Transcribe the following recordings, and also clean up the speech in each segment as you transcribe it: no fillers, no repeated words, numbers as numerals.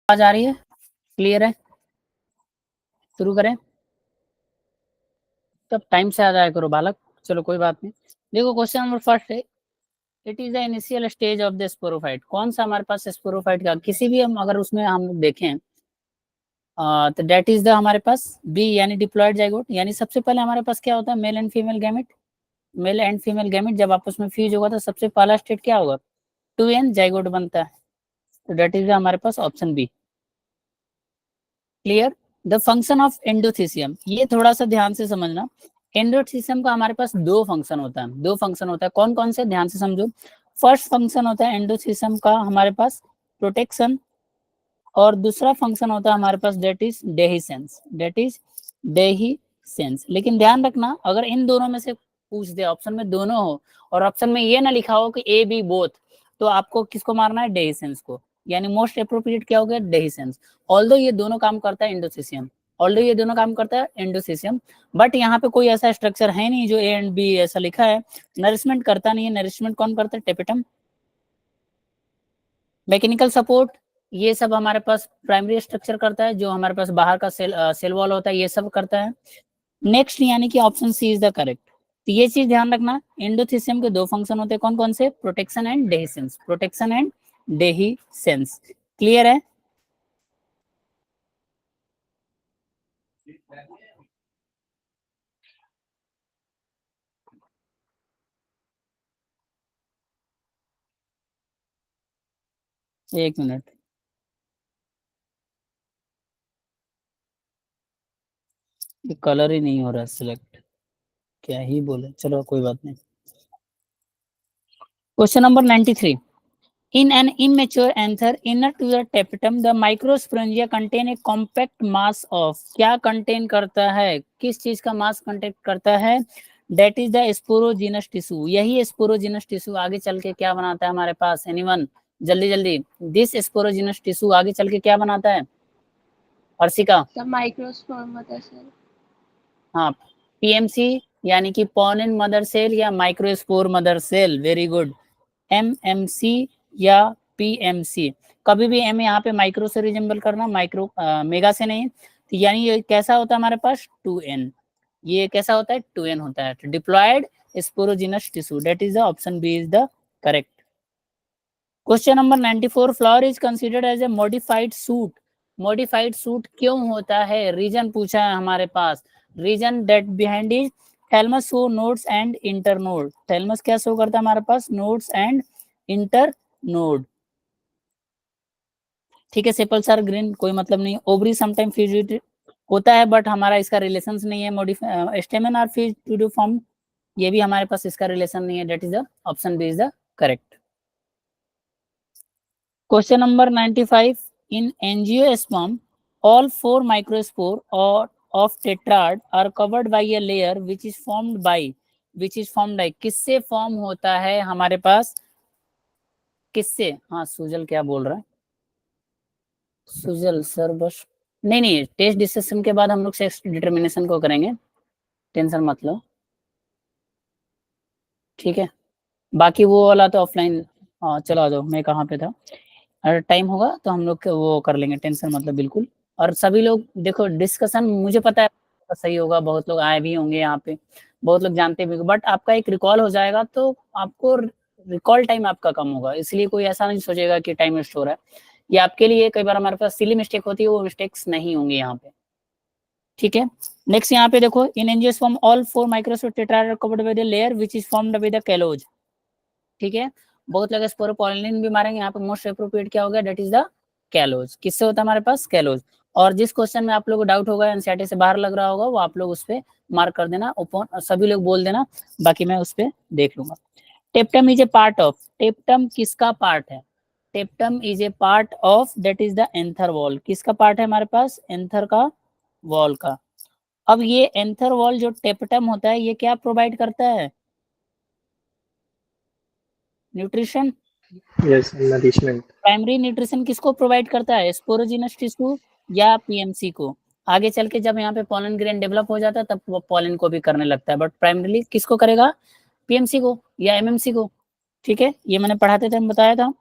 आवाज आ रही है? क्लियर है? शुरू करें? तब टाइम से आ जाया करो बालक। चलो कोई बात नहीं। देखो क्वेश्चन नंबर फर्स्ट है, it is the initial stage of the sporophyte. कौन सा हमारे पास स्पोरोफाइट का किसी भी हम अगर उसमें हम देखें तो डेट इज द हमारे पास बी यानी डिप्लॉयड जाइगोट। यानी सबसे पहले हमारे पास क्या होता है, male and female gamete. Male and female gamete जब आपस में फ्यूज होगा तो सबसे पहला स्टेट क्या होगा, 2n जाइगोट बनता है। तो डेट इज द हमारे पास option B. Clear? The function of endothecium, ये थोड़ा सा ध्यान से समझना। एंडोथीसियम का हमारे पास दो फंक्शन होता है, दो फंक्शन होता है। कौन कौन से, ध्यान से समझो। फर्स्ट फंक्शन होता है एंडोथीसियम का हमारे पास प्रोटेक्शन, और दूसरा फंक्शन होता है हमारे पास that is dehiscence. That is dehiscence. लेकिन ध्यान रखना, अगर इन दोनों में से पूछ दे, ऑप्शन में दोनों हो और ऑप्शन में ये ना लिखा हो कि ए बी बोथ, तो आपको किसको मारना है, डेहिसेंस को। यानी मोस्ट अप्रोप्रिएट क्या हो गया, डेहिसेंस। ऑल्दो ये दोनों काम करता है एंडोथीसियम, ऑल्दो ये दोनों काम करता है एंडोथीसियम, बट यहाँ पे कोई ऐसा स्ट्रक्चर है नहीं जो ए एंड बी ऐसा लिखा है। नरिशमेंट करता नहीं है। नरिशमेंट कौन करता है, टेपेटम। मैकेनिकल सपोर्ट, ये सब हमारे पास प्राइमरी स्ट्रक्चर करता है, जो हमारे पास बाहर का सेल वॉल होता है, ये सब करता है। नेक्स्ट यानी कि option C is the correct. तो ये चीज ध्यान रखना, एंडोथीसियम के दो फंक्शन होते हैं, कौन कौन से, protection and dehiscence. Protection and dehiscence. Clear है? एक मिनट, ये कलर ही नहीं हो रहा सिलेक्ट, क्या ही बोले, चलो कोई बात नहीं। Question number 93, in an immature anther inner to the tapetum the microsporangia contain a compact mass of, क्या कंटेन करता है, किस चीज का मास कंटेन करता है, that is the sporogenous tissue। यही स्पोरोजिनस टिश्यू आगे चल के क्या बनाता है हमारे पास, एनीवन, जल्दी जल्दी, दिस स्पोरोजिनस टिश्यू आगे चल के क्या बनाता है, अर्शिका। Microspore mother cell. हाँ, पीएमसी यानी कि पॉनिन मदर सेल या microspore mother cell, very good. MMC या पीएमसी, कभी भी एम यहाँ पे माइक्रो से रिजेंबल करना, माइक्रो मेगा से नहीं। तो यानी ये कैसा होता है हमारे पास, 2n। ये कैसा होता है, 2n होता है। Diploid sporogenous tissue, that is the option B is the correct. Question number 94, flower is considered as a modified shoot. Modified shoot क्यों होता है, रीजन पूछा है हमारे पास। Reason that behind is thalamus show nodes and internode. Thalamus क्या show करता है हमारे पास, नोड्स एंड इंटरनोड। ठीक है, सेपल सर ग्रीन कोई मतलब नहीं। ओवरी समटाइम फ्यूज होता है बट हमारा इसका रिलेशन नहीं है। Modify stamen are fuse to do form, ये भी हमारे पास इसका रिलेशन नहीं है। That is the option B is the correct. Question number 95. In angiosperm, all four microspore or of tetrad are covered by a layer which is formed by किससे form होता है हमारे पास, किससे, हाँ सुजल क्या बोल रहा है, सुजल सर बस, नहीं नहीं, टेस्ट डिस्कशन के बाद हम लोग सेक्स डिटर्मिनेशन को करेंगे, टेंशन मत लो। ठीक है, बाकी वो वाला तो ऑफलाइन। हाँ चलो आ जाओ, मैं कहाँ पे था। अगर टाइम होगा तो हम लोग वो कर लेंगे, टेंशन मतलब बिल्कुल। और सभी लोग देखो, डिस्कशन मुझे पता है सही होगा, बहुत लोग आए भी होंगे यहाँ पे, बहुत लोग जानते भी होंगे, बट आपका एक रिकॉल हो जाएगा तो आपको रिकॉल टाइम आपका कम होगा। इसलिए कोई ऐसा नहीं सोचेगा कि टाइम वेस्ट हो रहा है, ये आपके लिए कई बार हमारे पास सिली मिस्टेक होती है, वो मिस्टेक्स नहीं होंगे यहाँ पे। ठीक है, नेक्स्ट यहाँ पे देखो, इन angiosperm all four microspore tetrad covered by the layer which is formed by the callose. ठीक है, बहुत लोग स्पोरोपोलिन भी मारेंगे, यहाँ पे मोस्ट अप्रोप्रिएट क्या होगा, दैट इज द कैलोज। किससे होता है हमारे पास, कैलोज। और जिस क्वेश्चन में आप लोगों को डाउट होगा, एनसीईआरटी से बाहर लग रहा होगा, वो आप लोग उस पर मार्क कर देना, ओपन सभी लोग बोल देना, बाकी मैं उस पर देख लूंगा। टेप्टम इज ए पार्ट ऑफ, टेप्टम किसका पार्ट है, टेप्टम is a part of that is the anther wall. किसका पार्ट है हमारे पास, एंथर का वॉल का। अब ये एंथर वॉल जो टेप्टम होता है, ये क्या प्रोवाइड करता है, nutrition. Yes, nourishment. Primary nutrition किसको प्रोवाइड करता है, स्पोरोजिनस टिश्यू या पीएमसी को। आगे चल के जब यहाँ पे पॉलन ग्रेन डेवलप हो जाता है तब वो पॉलन को भी करने लगता है, बट प्राइमरीली किसको करेगा, पीएमसी को या एमएमसी को। ठीक है, ये मैंने पढ़ाते थे, बताया था।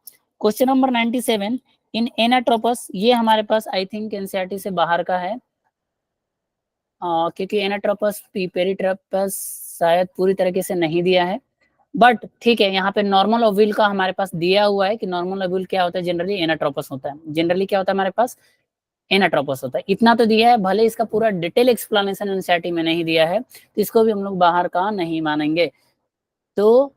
क्वेश्चन नंबर 97, इन एनाट्रोपस, ये हमारे पास आई थिंक एनसीईआरटी से बाहर का है, क्योंकि एनाट्रोपस पेरिट्रोपस शायद पूरी तरीके से नहीं दिया है, बट ठीक है, यहाँ पे नॉर्मल ओव्यूल का हमारे पास दिया हुआ है कि नॉर्मल ओव्यूल क्या होता है, जनरली एनाट्रोपस होता है। जनरली क्या होता है हमारे पास, एनाट्रोपस होता है। इतना तो दिया है, भले इसका पूरा डिटेल एक्सप्लेनेशन एनसीईआरटी में नहीं दिया है, तो इसको भी हम लोग बाहर का नहीं मानेंगे। तो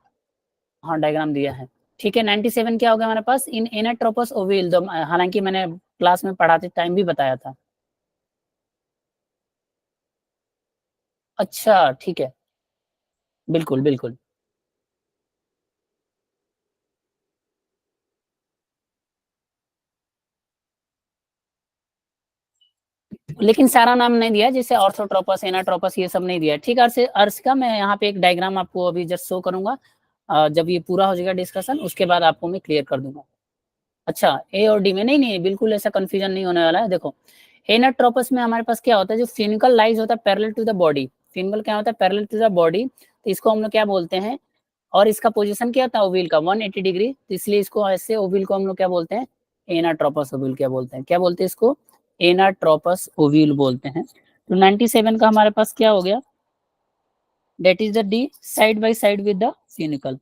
हाँ, डायग्राम दिया है, ठीक है। 97 क्या होगा हमारे पास, इन एनाट्रोपस ओव्यूल, हालांकि मैंने क्लास में पढ़ाते टाइम भी बताया था। अच्छा ठीक है, बिल्कुल बिल्कुल। लेकिन सारा नाम नहीं दिया, जैसे ऑर्थोट्रोपस, एनाट्रोपस, ये सब नहीं दिया, ठीक है। अर्श का मैं यहाँ पे एक डायग्राम आपको अभी जस्ट शो करूंगा, जब ये पूरा हो जाएगा डिस्कशन, उसके बाद आपको मैं क्लियर कर दूंगा। अच्छा, ए और डी में नहीं नहीं, बिल्कुल ऐसा कंफ्यूजन नहीं होने वाला है। देखो, एनाट्रोपस में हमारे पास क्या होता है, जो फिनिकल लाइज होता है पैरेलल टू द बॉडी, फिनिकल क्या होता है, पैरेलल टू द बॉडी, तो इसको हम लोग क्या बोलते हैं, और इसका पोजीशन क्या होता है ओविल का 180 डिग्री, तो इसलिए इसको ऐसे ओविल को हम लोग क्या बोलते हैं, एनाट्रोपस ओविल क्या बोलते हैं, क्या बोलते हैं इसको, एनाट्रोपस ओविल बोलते हैं। तो 97 का हमारे पास क्या हो गया, that is the D, side by side with the funicle,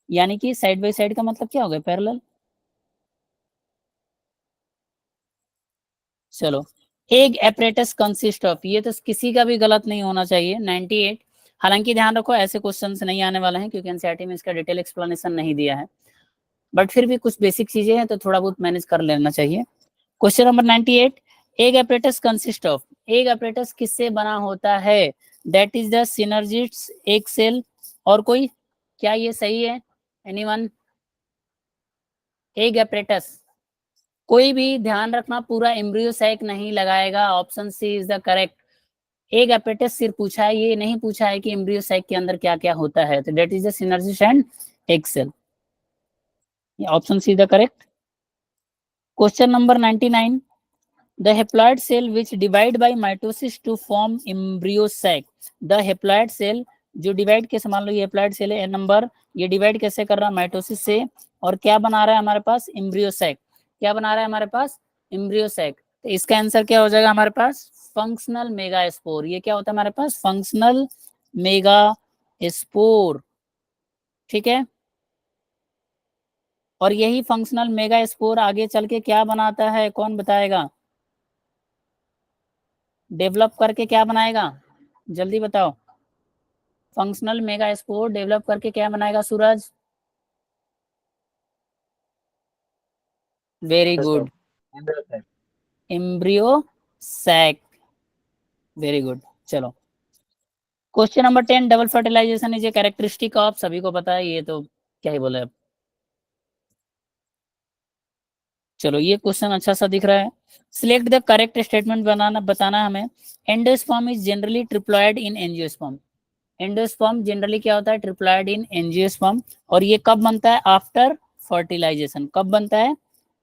यानी कि साइड बाय साइड का मतलब क्या हो गया, पैरेलल। चलो, एग एपरेटस कंसिस्ट ऑफ, ये तो किसी का भी गलत नहीं होना चाहिए, 98। हालांकि ध्यान रखो ऐसे क्वेश्चंस नहीं आने वाले हैं, क्योंकि एनसीईआरटी में इसका डिटेल एक्सप्लेनेशन नहीं दिया है, बट फिर भी कुछ बेसिक चीजें हैं तो थोड़ा बहुत मैनेज कर लेना चाहिए। Question number 98, egg apparatus consist of, egg apparatus किससे बना होता है, that is the synergids egg cell, और कोई, क्या ये सही है, एनीवन, एग एपरेटस, कोई भी ध्यान रखना पूरा एम्ब्रियो सैक नहीं लगाएगा, option C is the correct. एक एपेटिस सिर्फ पूछा है, ये नहीं पूछा है कि एम्ब्रियो सैक के अंदर क्या क्या होता है, तो that is the synergids and egg cell, option C the correct. Question number 99, the haploid cell which divide by mitosis to form embryo sac, the haploid cell जो डिवाइड कैसे, मान लो ये हेप्लॉइड सेल है ए नंबर, ये डिवाइड कैसे कर रहा है, माइटोसिस से, और क्या बना रहा है हमारे पास, एम्ब्रियो सैक, क्या बना रहा है हमारे पास, एम्ब्रियो सैक, तो इसका आंसर क्या हो जाएगा हमारे पास, फंक्शनल मेगा स्पोर, ये क्या होता है हमारे पास, फंक्शनल मेगा स्पोर, ठीक है। और यही फंक्शनल मेगा स्पोर आगे चल के क्या बनाता है, कौन बताएगा, डेवलप करके क्या बनाएगा, जल्दी बताओ, फंक्शनल मेगा स्पोर डेवलप करके क्या बनाएगा Suraj, very good, embryo sac, very good. चलो, question number 10, double fertilization is a characteristic of, सभी को पता है ये तो, क्या ही बोले अब। चलो, ये क्वेश्चन अच्छा सा दिख रहा है, सिलेक्ट द करेक्ट स्टेटमेंट बनाना, बताना है हमें। Endosperm is generally triploid in angiosperm, endosperm generally क्या होता है, ट्रिप्लॉयड इन एंजियोस्पर्म, और ये कब बनता है, आफ्टर फर्टिलाइजेशन, कब बनता है,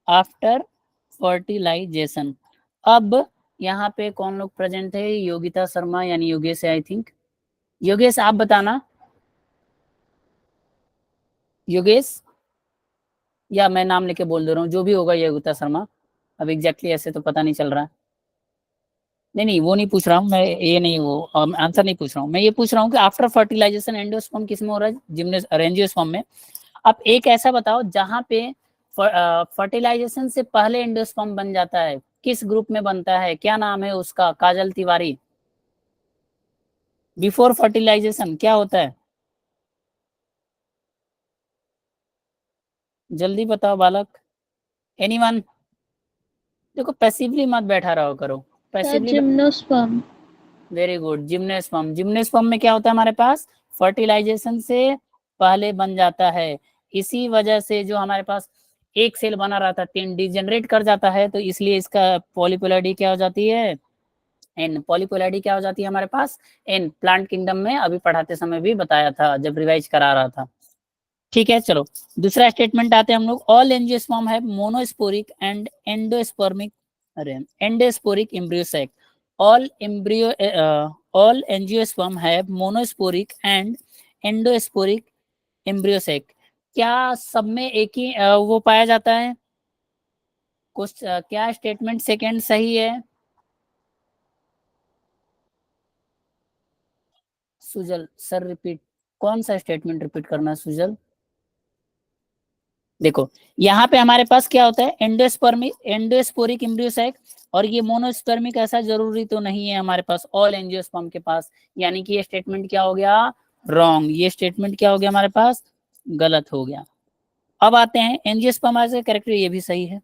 आफ्टर फर्टिलाइजेशन। अब यहाँ पे कौन लोग प्रेजेंट है, योगिता शर्मा यानी योगेश है आई थिंक, योगेश आप बताना, योगेश, या मैं नाम लेके बोल दे रहा हूँ, जो भी होगा योगिता शर्मा, अब एग्जैक्टली ऐसे तो पता नहीं चल रहा है, नहीं नहीं वो नहीं पूछ रहा हूँ मैं, ये नहीं, वो आंसर नहीं पूछ रहा हूँ मैं, ये पूछ रहा हूँ कि आफ्टर फर्टिलाइजेशन एंडोस्पर्म किस में हो रहा है, जिम्नेस एंजियोस्पर्म में। अब एक ऐसा बताओ जहां पे फर्टिलाइजेशन से पहले एंडोस्पर्म बन जाता है, किस ग्रुप में बनता है, क्या नाम है उसका, काजल तिवारी, बिफोर फर्टिलाइजेशन क्या होता है, जल्दी बताओ बालक, एनीवन, देखो पैसिवली मत बैठा रहो करो, sir passively, gymnosperm. Very good, gymnosperm, gymnosperm में क्या होता है हमारे पास, फर्टिलाइजेशन से पहले बन जाता है, इसी वजह से जो हमारे पास एक सेल बना रहा था तीन डिजेनरेट कर जाता है, तो इसलिए इसका पॉलीपोलैरिटी क्या हो जाती है, एन, पॉलीपोलैरिटी क्या हो जाती है हमारे पास, एन, प्लांट किंगडम में अभी पढ़ाते समय भी बताया था जब रिवाइज करा रहा था, ठीक है। चलो, दूसरा स्टेटमेंट आते हैं हम लोग, all angiosperm have monosporic and endospermic, अरे endosporic embryo sac, all embryo, all angiosperm have monosporic and endosporic embryo sac, क्या सब में एक ही वो पाया जाता है, क्या स्टेटमेंट सेकंड सही है? सुजल सर रिपीट, कौन सा स्टेटमेंट रिपीट करना है सुजल? देखो यहाँ पे हमारे पास क्या होता है, एंडोस्पोरिक एम्ब्रियोसाइक, और ये मोनोस्पर्मिक ऐसा जरूरी तो नहीं है हमारे पास, ऑल एंजियोस्पर्म के पास, यानी कि ये स्टेटमेंट क्या हो गया, रॉन्ग। ये स्टेटमेंट क्या हो गया हमारे पास, गलत हो गया। अब आते हैं एंजियोस्पर्म एज ए कैरेक्टर, ये भी सही है।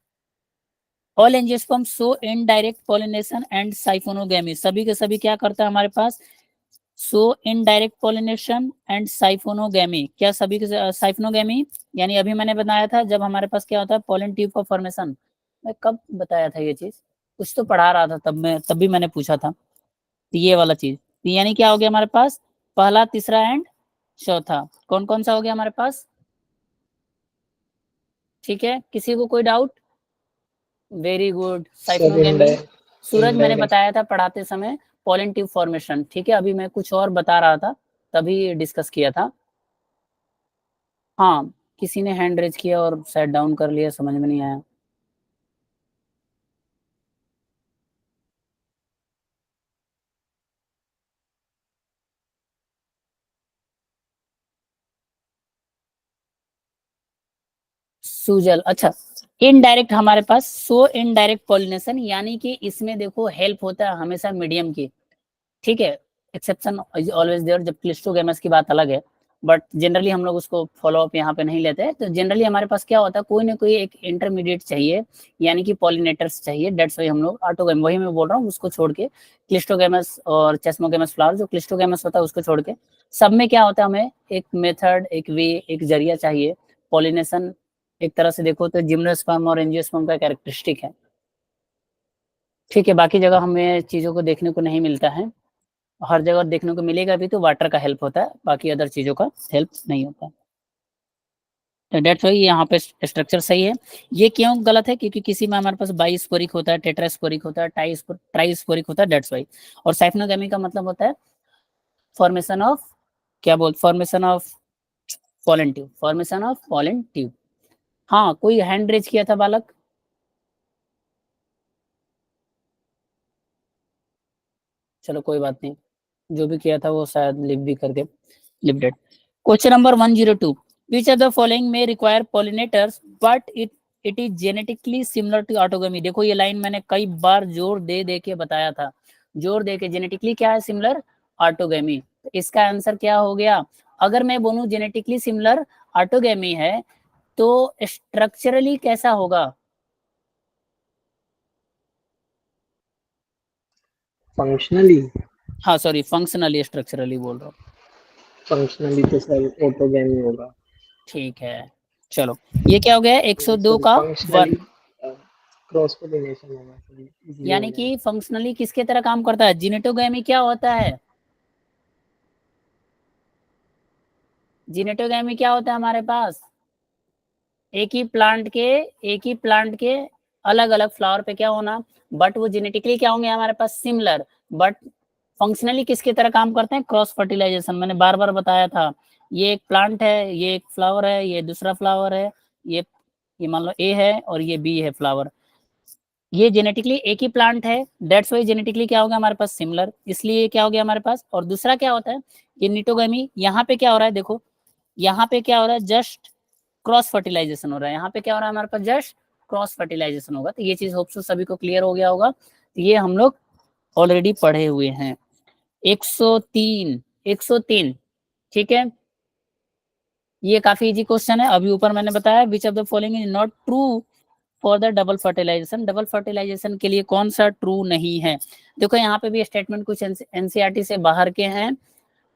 All angiosperm show indirect pollination and siphonogamy, सभी के सभी क्या करता है हमारे पास, so indirect pollination and siphonogamy, क्या सभी के साइफोनोगेमी, यानी अभी मैंने बताया था जब हमारे पास क्या होता है पॉलन ट्यूब का फॉर्मेशन, मैं कब बताया था ये चीज, कुछ तो पढ़ा रहा था तब भी मैंने पूछा था। तो ये वाला चीज, तो यानी क्या हो गया हमारे पास, पहला, तीसरा एंड चौथा, कौन कौन सा हो गया हमारे पास? ठीक है, किसी को कोई doubt? Very good, sir siphonogamy. Suraj मैंने इनडायरेक्ट बताया था पढ़ाते समय, पॉलन ट्यूब फॉर्मेशन, ठीक है, अभी मैं कुछ और बता रहा था तभी डिस्कस किया था। हाँ, किसी ने हैंड रेज किया और सेट डाउन कर लिया, समझ में नहीं आया। सुजल, अच्छा, इनडायरेक्ट हमारे पास सो इनडायरेक्ट पॉलिनेशन, यानी कि इसमें देखो हेल्प होता है हमेशा मीडियम की, ठीक है, एक्सेप्शन इज ऑलवेज देयर, जब क्लिस्टोगेमस की बात अलग है, बट जनरली हम लोग उसको फॉलो अप यहाँ पे नहीं लेते हैं। तो जनरली हमारे पास क्या होता है, कोई ना कोई एक इंटरमीडिएट चाहिए, यानी कि पॉलिनेटर्स चाहिए, डेट्स वाई हम लोग ऑटोगेम, वही मैं बोल रहा हूँ, उसको छोड़ के क्लिस्टोगेमस और चेस्मोगेमस फ्लावर, जो क्लिस्टोगेमस होता है उसको छोड़ के सब में क्या होता है, हमें एक मेथड, एक वे, एक जरिया चाहिए पॉलिनेशन। एक तरह से देखो तो जिम्नोस्पर्म और एंजियोस्पर्म का कैरेक्टरिस्टिक है, ठीक है, बाकी जगह हमें चीजों को देखने को नहीं मिलता है, हर जगह देखने को मिलेगा भी तो वाटर का हेल्प होता है, बाकी अदर चीजों का हेल्प नहीं होता। तो डेट्स वाई यहाँ पे स्ट्रक्चर सही है। ये क्यों गलत है, क्योंकि किसी में हमारे पास बाईस्पोरिक होता है, टेट्रास्पोरिक होता है, ट्राइस्पोरिक होता है, डेट्स वाई। और साइफोनोगेमी का मतलब होता है फॉर्मेशन ऑफ, क्या बोल, formation of pollen tube, formation of pollen tube. हाँ, कोई हैंड रेज किया था बालक? चलो कोई बात नहीं, जो भी किया था वो शायद लिव भी करके live. Question number 102. Which of the following may require pollinators but it is genetically similar to autogamy? देखो ये लाइन मैंने कई बार जोर दे दे के बताया था, जोर दे के, जेनेटिकली क्या है सिमिलर, ऑटोगेमी। इसका आंसर क्या हो गया, अगर मैं बोलूं जेनेटिकली सिमिलर ऑटोगेमी है तो स्ट्रक्चरली कैसा होगा? फंक्शनली, हाँ सॉरी, फंक्शनली, स्ट्रक्चरली बोल रहा हूँ। फंक्शनली तो सर ऑटोगेमी होगा। ठीक है, चलो ये क्या हो गया, 102 का फंक्शनली 1, क्रॉस पोलिनेशन होगा, सॉरी इजी हो यानी गया। कि फंक्शनली किसके तरह काम करता है, जिनेटोगेमी क्या होता है, जिनेटोगेमी क्या होता है हमारे पास, एक ही प्लांट के, एक ही प्लांट के अलग अलग फ्लावर पे क्या होना, बट वो जेनेटिकली क्या होंगे हमारे पास सिमिलर, बट फंक्शनली किसके तरह काम करते हैं, क्रॉस फर्टिलाइजेशन, मैंने बार बार बताया था। ये एक प्लांट है, ये एक फ्लावर है, ये दूसरा फ्लावर है, ये मान लो ए है और ये बी है फ्लावर, ये जेनेटिकली एक ही प्लांट है, दैट्स वाई जेनेटिकली क्या होगा हमारे पास सिमिलर, इसलिए ये क्या हो गया हमारे पास। और दूसरा क्या होता है, ये निटोगेमी, यहाँ पे क्या हो रहा है, देखो यहाँ पे क्या हो रहा है, जस्ट क्रॉस फर्टिलाइजेशन हो रहा है, यहाँ पे क्या हो रहा है हमारे पास, जस्ट क्रॉस फर्टिलाइजेशन होगा। तो ये चीज होप सो सभी को क्लियर हो गया होगा, तो ये हम लोग ऑलरेडी पढ़े हुए हैं। 103, 103, ठीक है, ये काफी इजी क्वेश्चन है। अभी ऊपर मैंने बताया which of the following is not true for the double fertilization, double fertilization के लिए कौन सा ट्रू नहीं है। देखो यहाँ पे भी स्टेटमेंट कुछ एनसीईआरटी से बाहर के हैं,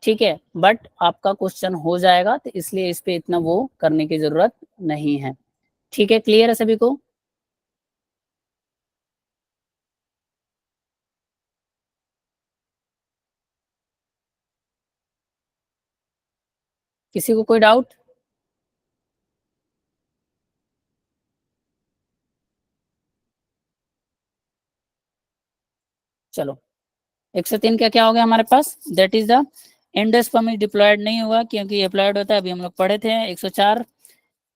ठीक है, बट आपका क्वेश्चन हो जाएगा, तो इसलिए इस पे इतना वो करने की जरूरत नहीं है, ठीक है, क्लियर है सभी को। किसी को कोई डाउट? चलो 103 का क्या हो गया हमारे पास, that is the endosperm is diploid, नहीं हुआ क्योंकि डिप्लॉयड होता है, अभी हम लोग पढ़े थे। 104,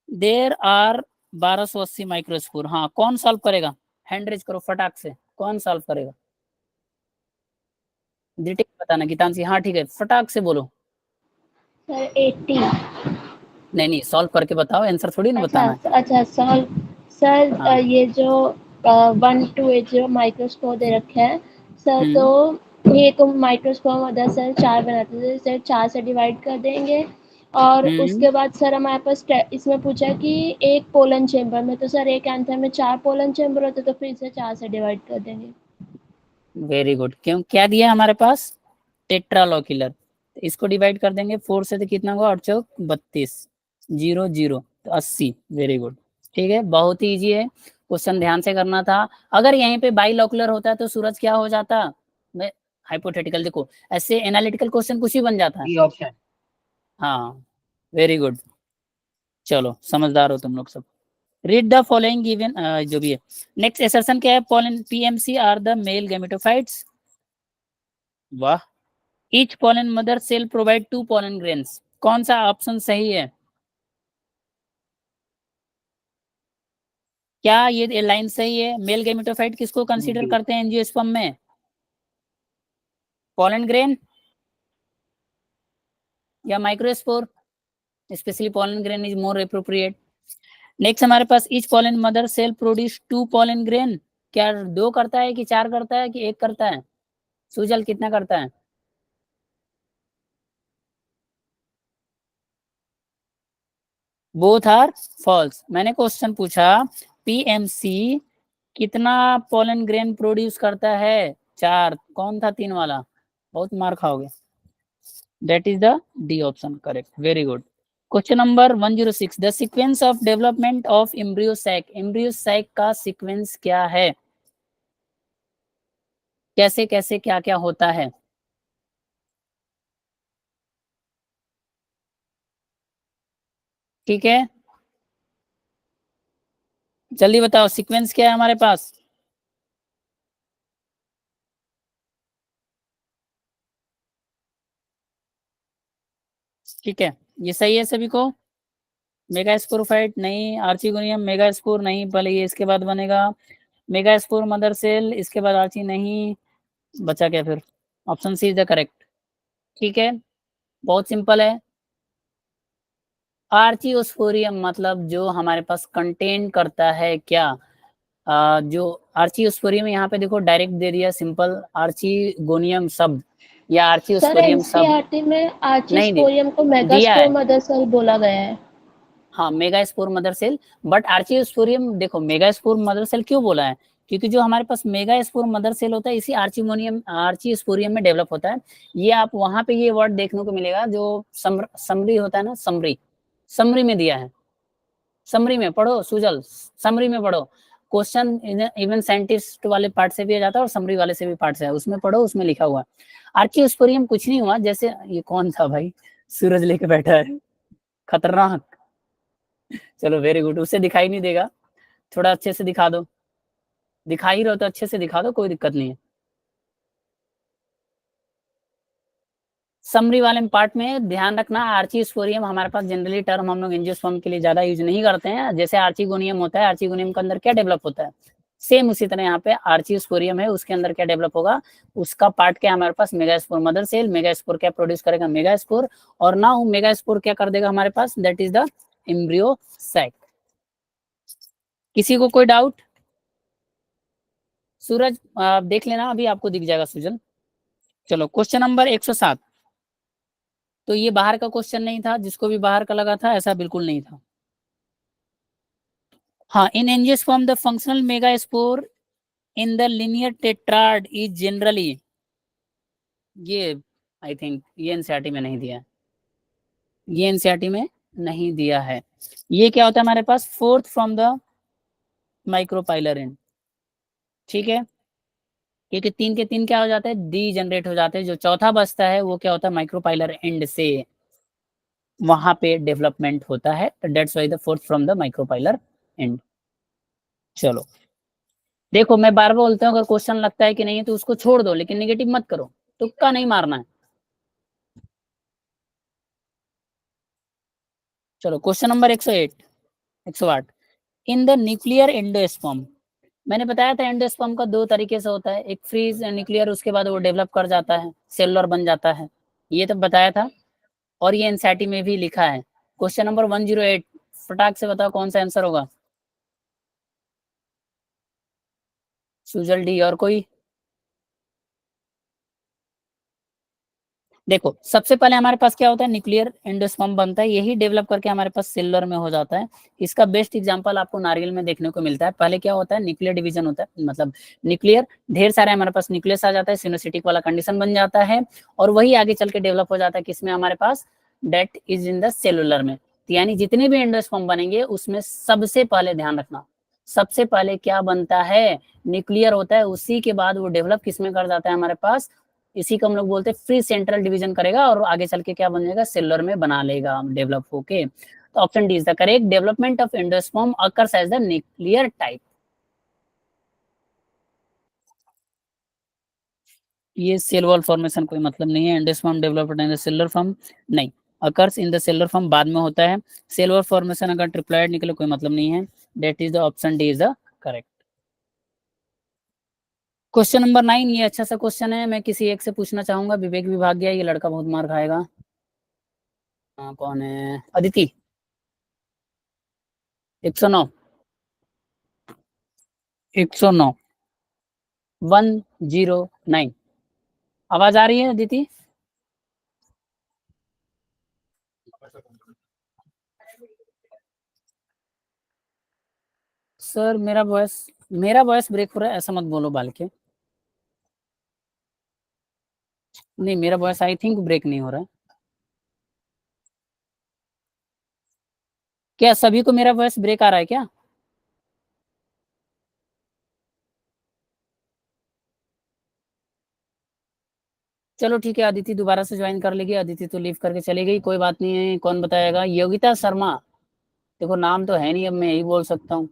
देर आर 1280 माइक्रोस्पोर। हाँ, कौन सॉल्व करेगा? हैंड रेज करो फटाक से, कौन सॉल्व करेगा? डिटेल बताना गीतांशी। हाँ ठीक है, फटाक से बोलो। सर 80। नहीं नहीं, सॉल्व करके बताओ, आंसर थोड़ी ना अच्छा बताना है। अच्छा सर, सर हाँ। ये जो 1280 माइक्रोस्कोप दे रखे हैं सर, तो ये तो माइक्रोस्कोप मदर सर 4 बनाते थे सर, 4 से डिवाइड कर देंगे और हम्म उसके बाद सर हमारे पास इसमें पूछा कि एक पोलन चेम्बर में, तो सर एक आंसर में 4 पोलन चेम्बर होते, तो फिर इसे 4 से डिवाइड कर देंगे। Very good. क्यों, क्या दिया हमारे पास? टेट्रालोक्यूलर। इसको डिवाइड कर देंगे 4 से, तो कितना होगा? 8 चौक 32, 0 0 तो 80। Very good. ठीक है, बहुत ही इजी है, क्वेश्चन ध्यान से करना था। अगर यहीं पे बाइलॉकुलर होता तो सूरज क्या हो जाता? मैं हाइपोथेटिकल, देखो ऐसे एनालिटिकल क्वेश्चन कुछ भी बन जाता है। D option. हाँ, वेरी गुड। चलो, समझदार हो तुम लोग सब। रीड द फॉलोइंग गिवन, जो भी है। नेक्स्ट एसर्शन क्या है? Pollen PMC are the male gametophytes. वाह। Each pollen mother cell provide 2 pollen grains. कौन सा ऑप्शन सही है? क्या ये लाइन सही है? मेल गैमेटोफाइट किसको कंसीडर डी। करते हैं एंजियोस्पर्म में? पोलन ग्रेन या microspore? Specially pollen grain is more appropriate. Next हमारे पास each pollen mother cell produce 2 pollen grain. क्या 2 करता है कि 4 करता है कि 1 करता है? सुजल कितना करता है? Both are false. मैंने क्वेश्चन पूछा पीएमसी कितना पोलन ग्रेन प्रोड्यूस करता है? 4। कौन था 3 वाला? बहुत मार खाओगे। That is the D option correct. Very good. Question number 106, the sequence of development of embryo sac. Embryo sac का सीक्वेंस क्या है? कैसे कैसे क्या क्या होता है? ठीक है, जल्दी बताओ सीक्वेंस क्या है हमारे पास? ठीक है, ये सही है सभी को? मेगा स्पोरोफाइट नहीं, आर्चिगोनियम मेगा स्पोर नहीं, पहले ये इसके बाद बनेगा मेगा स्पोर मदर सेल, इसके बाद आर्ची नहीं। बचा क्या फिर? Option C is the correct. ठीक है, बहुत सिंपल है। आर्चियोस्पोरियम मतलब जो हमारे पास कंटेन करता है क्या? जो आर्चियोस्पोरियम, यहाँ पे देखो डायरेक्ट दे दिया सिंपल आर्चिगोनियम सब या सर आर्चियोस्पोरियम सब। एनसीईआरटी में नहीं आर्चिस्पोरियम को दिया मेगास्पोर है। मदर सेल बोला गया है। हाँ, mega spore mother cell. But archesporium, देखो मेगा स्पोर मदर सेल क्यों बोला है? क्योंकि जो हमारे पास मेगा स्पोर मदर सेल होता है इसी आर्चिमोनियम आर्चियोस्पोरियम में डेवलप होता है। ये आप वहां पे ये वर्ड देखने को मिलेगा जो समरी होता है ना, समरी। समरी में दिया है। समरी में पढ़ो सुजल, समरी में पढ़ो। क्वेश्चन इवन साइंटिस्ट वाले पार्ट से भी आ जाता है और समरी वाले से भी पार्ट से है, उसमें पढ़ो, उसमें लिखा हुआ है। आर्चियोस्पोरियम कुछ नहीं हुआ, जैसे ये कौन था भाई? सूरज लेके बैठा है, खतरनाक। चलो वेरी गुड, उसे दिखाई नहीं देगा, थोड़ा अच्छे से दिखा दो। दिखा ही रहो तो अच्छे से दिखा दो, कोई दिक्कत नहीं है। समरी वाले पार्ट में ध्यान रखना, आर्चिस्पोरियम हमारे पास जनरली टर्म हम लोग एंजियोस्पर्म के लिए ज्यादा यूज नहीं करते हैं। जैसे आर्चिगोनियम होता है, आर्चिगोनियम के अंदर क्या डेवलप होता है? सेम उसी तरह यहाँ पे आर्चिस्पोरियम है, उसके अंदर क्या डेवलप होगा? उसका पार्ट क्या हमारे पास? Megaspore mother cell. मेगास्पोर क्या प्रोड्यूस करेगा? मेगास्पोर। और ना मेगास्पोर क्या कर देगा हमारे पास? That is the embryo sac. किसी को कोई डाउट? सूरज देख लेना, अभी आपको दिख जाएगा सुजल। चलो क्वेश्चन नंबर 107। तो ये बाहर का क्वेश्चन नहीं था, जिसको भी बाहर का लगा था ऐसा बिल्कुल नहीं था। हाँ, इन angiosperm the functional megaspore in the linear tetrad is generally. ये आई थिंक ये एनसीईआरटी में नहीं दिया है। ये एनसीईआरटी में नहीं दिया है। ये क्या होता है हमारे पास? Fourth from the micropylar end. ठीक है, क्योंकि 3 के 3 क्या हो जाते हैं? डी जनरेट हो जाते हैं। जो चौथा बचता है वो क्या होता है? माइक्रोपाइलर एंड से वहां पे डेवलपमेंट होता है, that's why the fourth from the micropylar and. चलो देखो, मैं बार बार बोलता हूँ, अगर क्वेश्चन लगता है कि नहीं है तो उसको छोड़ दो, लेकिन नेगेटिव मत करो, तुक्का नहीं मारना है। चलो question number 108, 108। In the nuclear endosperm, मैंने बताया था एंडोस्पर्म का 2 तरीके से होता है, एक फ्रीज न्यूक्लियर, उसके बाद वो डेवलप कर जाता है, सेलुलर बन जाता है, ये तो बताया था, और ये एनसीईआरटी में भी लिखा है। क्वेश्चन नंबर 108, फटाक से बताओ कौन सा आंसर होगा। सुजल डी, और कोई? देखो सबसे पहले हमारे पास क्या होता है, न्यूक्लियर एंडोस्पर्म बनता है, यही डेवलप करके हमारे पास सेलुलर में हो जाता है। इसका बेस्ट एग्जांपल आपको नारियल में देखने को मिलता है। पहले क्या होता है, न्यूक्लियर डिवीजन होता है, मतलब न्यूक्लियर ढेर सारे हमारे पास न्यूक्लियस आ जाता है, सिनोसिटिक वाला कंडीशन बन जाता है, और वही आगे चल के डेवलप हो जाता है किसमें, हमारे पास that is in the cellular में। यानी जितने भी एंडोस्पर्म बनेंगे उसमें सबसे पहले ध्यान रखना, सबसे पहले क्या बनता है, न्यूक्लियर होता है, उसी के बाद वो डेवलप किसमें कर जाता है हमारे पास, इसी को हम लोग बोलते हैं फ्री सेंट्रल डिवीजन करेगा, और आगे चल के क्या बन जाएगा, सेलुलर में बना लेगा डेवलप होके। तो option D is the correct, development of endosperm occurs as the nuclear type. ये सेल वॉल फॉर्मेशन कोई मतलब नहीं है, endosperm developed in the cellular form, नहीं, occurs in the cellular form बाद में होता है। सेल वॉल फॉर्मेशन अगर ट्रिप्लॉइड निकले कोई मतलब नहीं है, that is the option D is the correct. Question number 9, ये अच्छा सा क्वेश्चन है, मैं किसी एक से पूछना चाहूंगा, विवेक भी भाग गया, ये लड़का बहुत मार खाएगा। कौन है, अदिति, 109, 109, 109, आवाज आ रही है अदिति? सर मेरा वॉइस ब्रेक हो रहा है, ऐसा मत बोलो बाल के। नहीं, मेरा वॉइस आई थिंक ब्रेक नहीं हो रहा है। क्या सभी को मेरा वॉइस ब्रेक आ रहा है क्या? चलो ठीक है, अदिति दोबारा से ज्वाइन कर लेगी, अदिति तो लीव करके चली गई, कोई बात नहीं है, कौन बताएगा, योगिता शर्मा, देखो नाम तो है नहीं, अब मैं यही बोल सकता हूँ,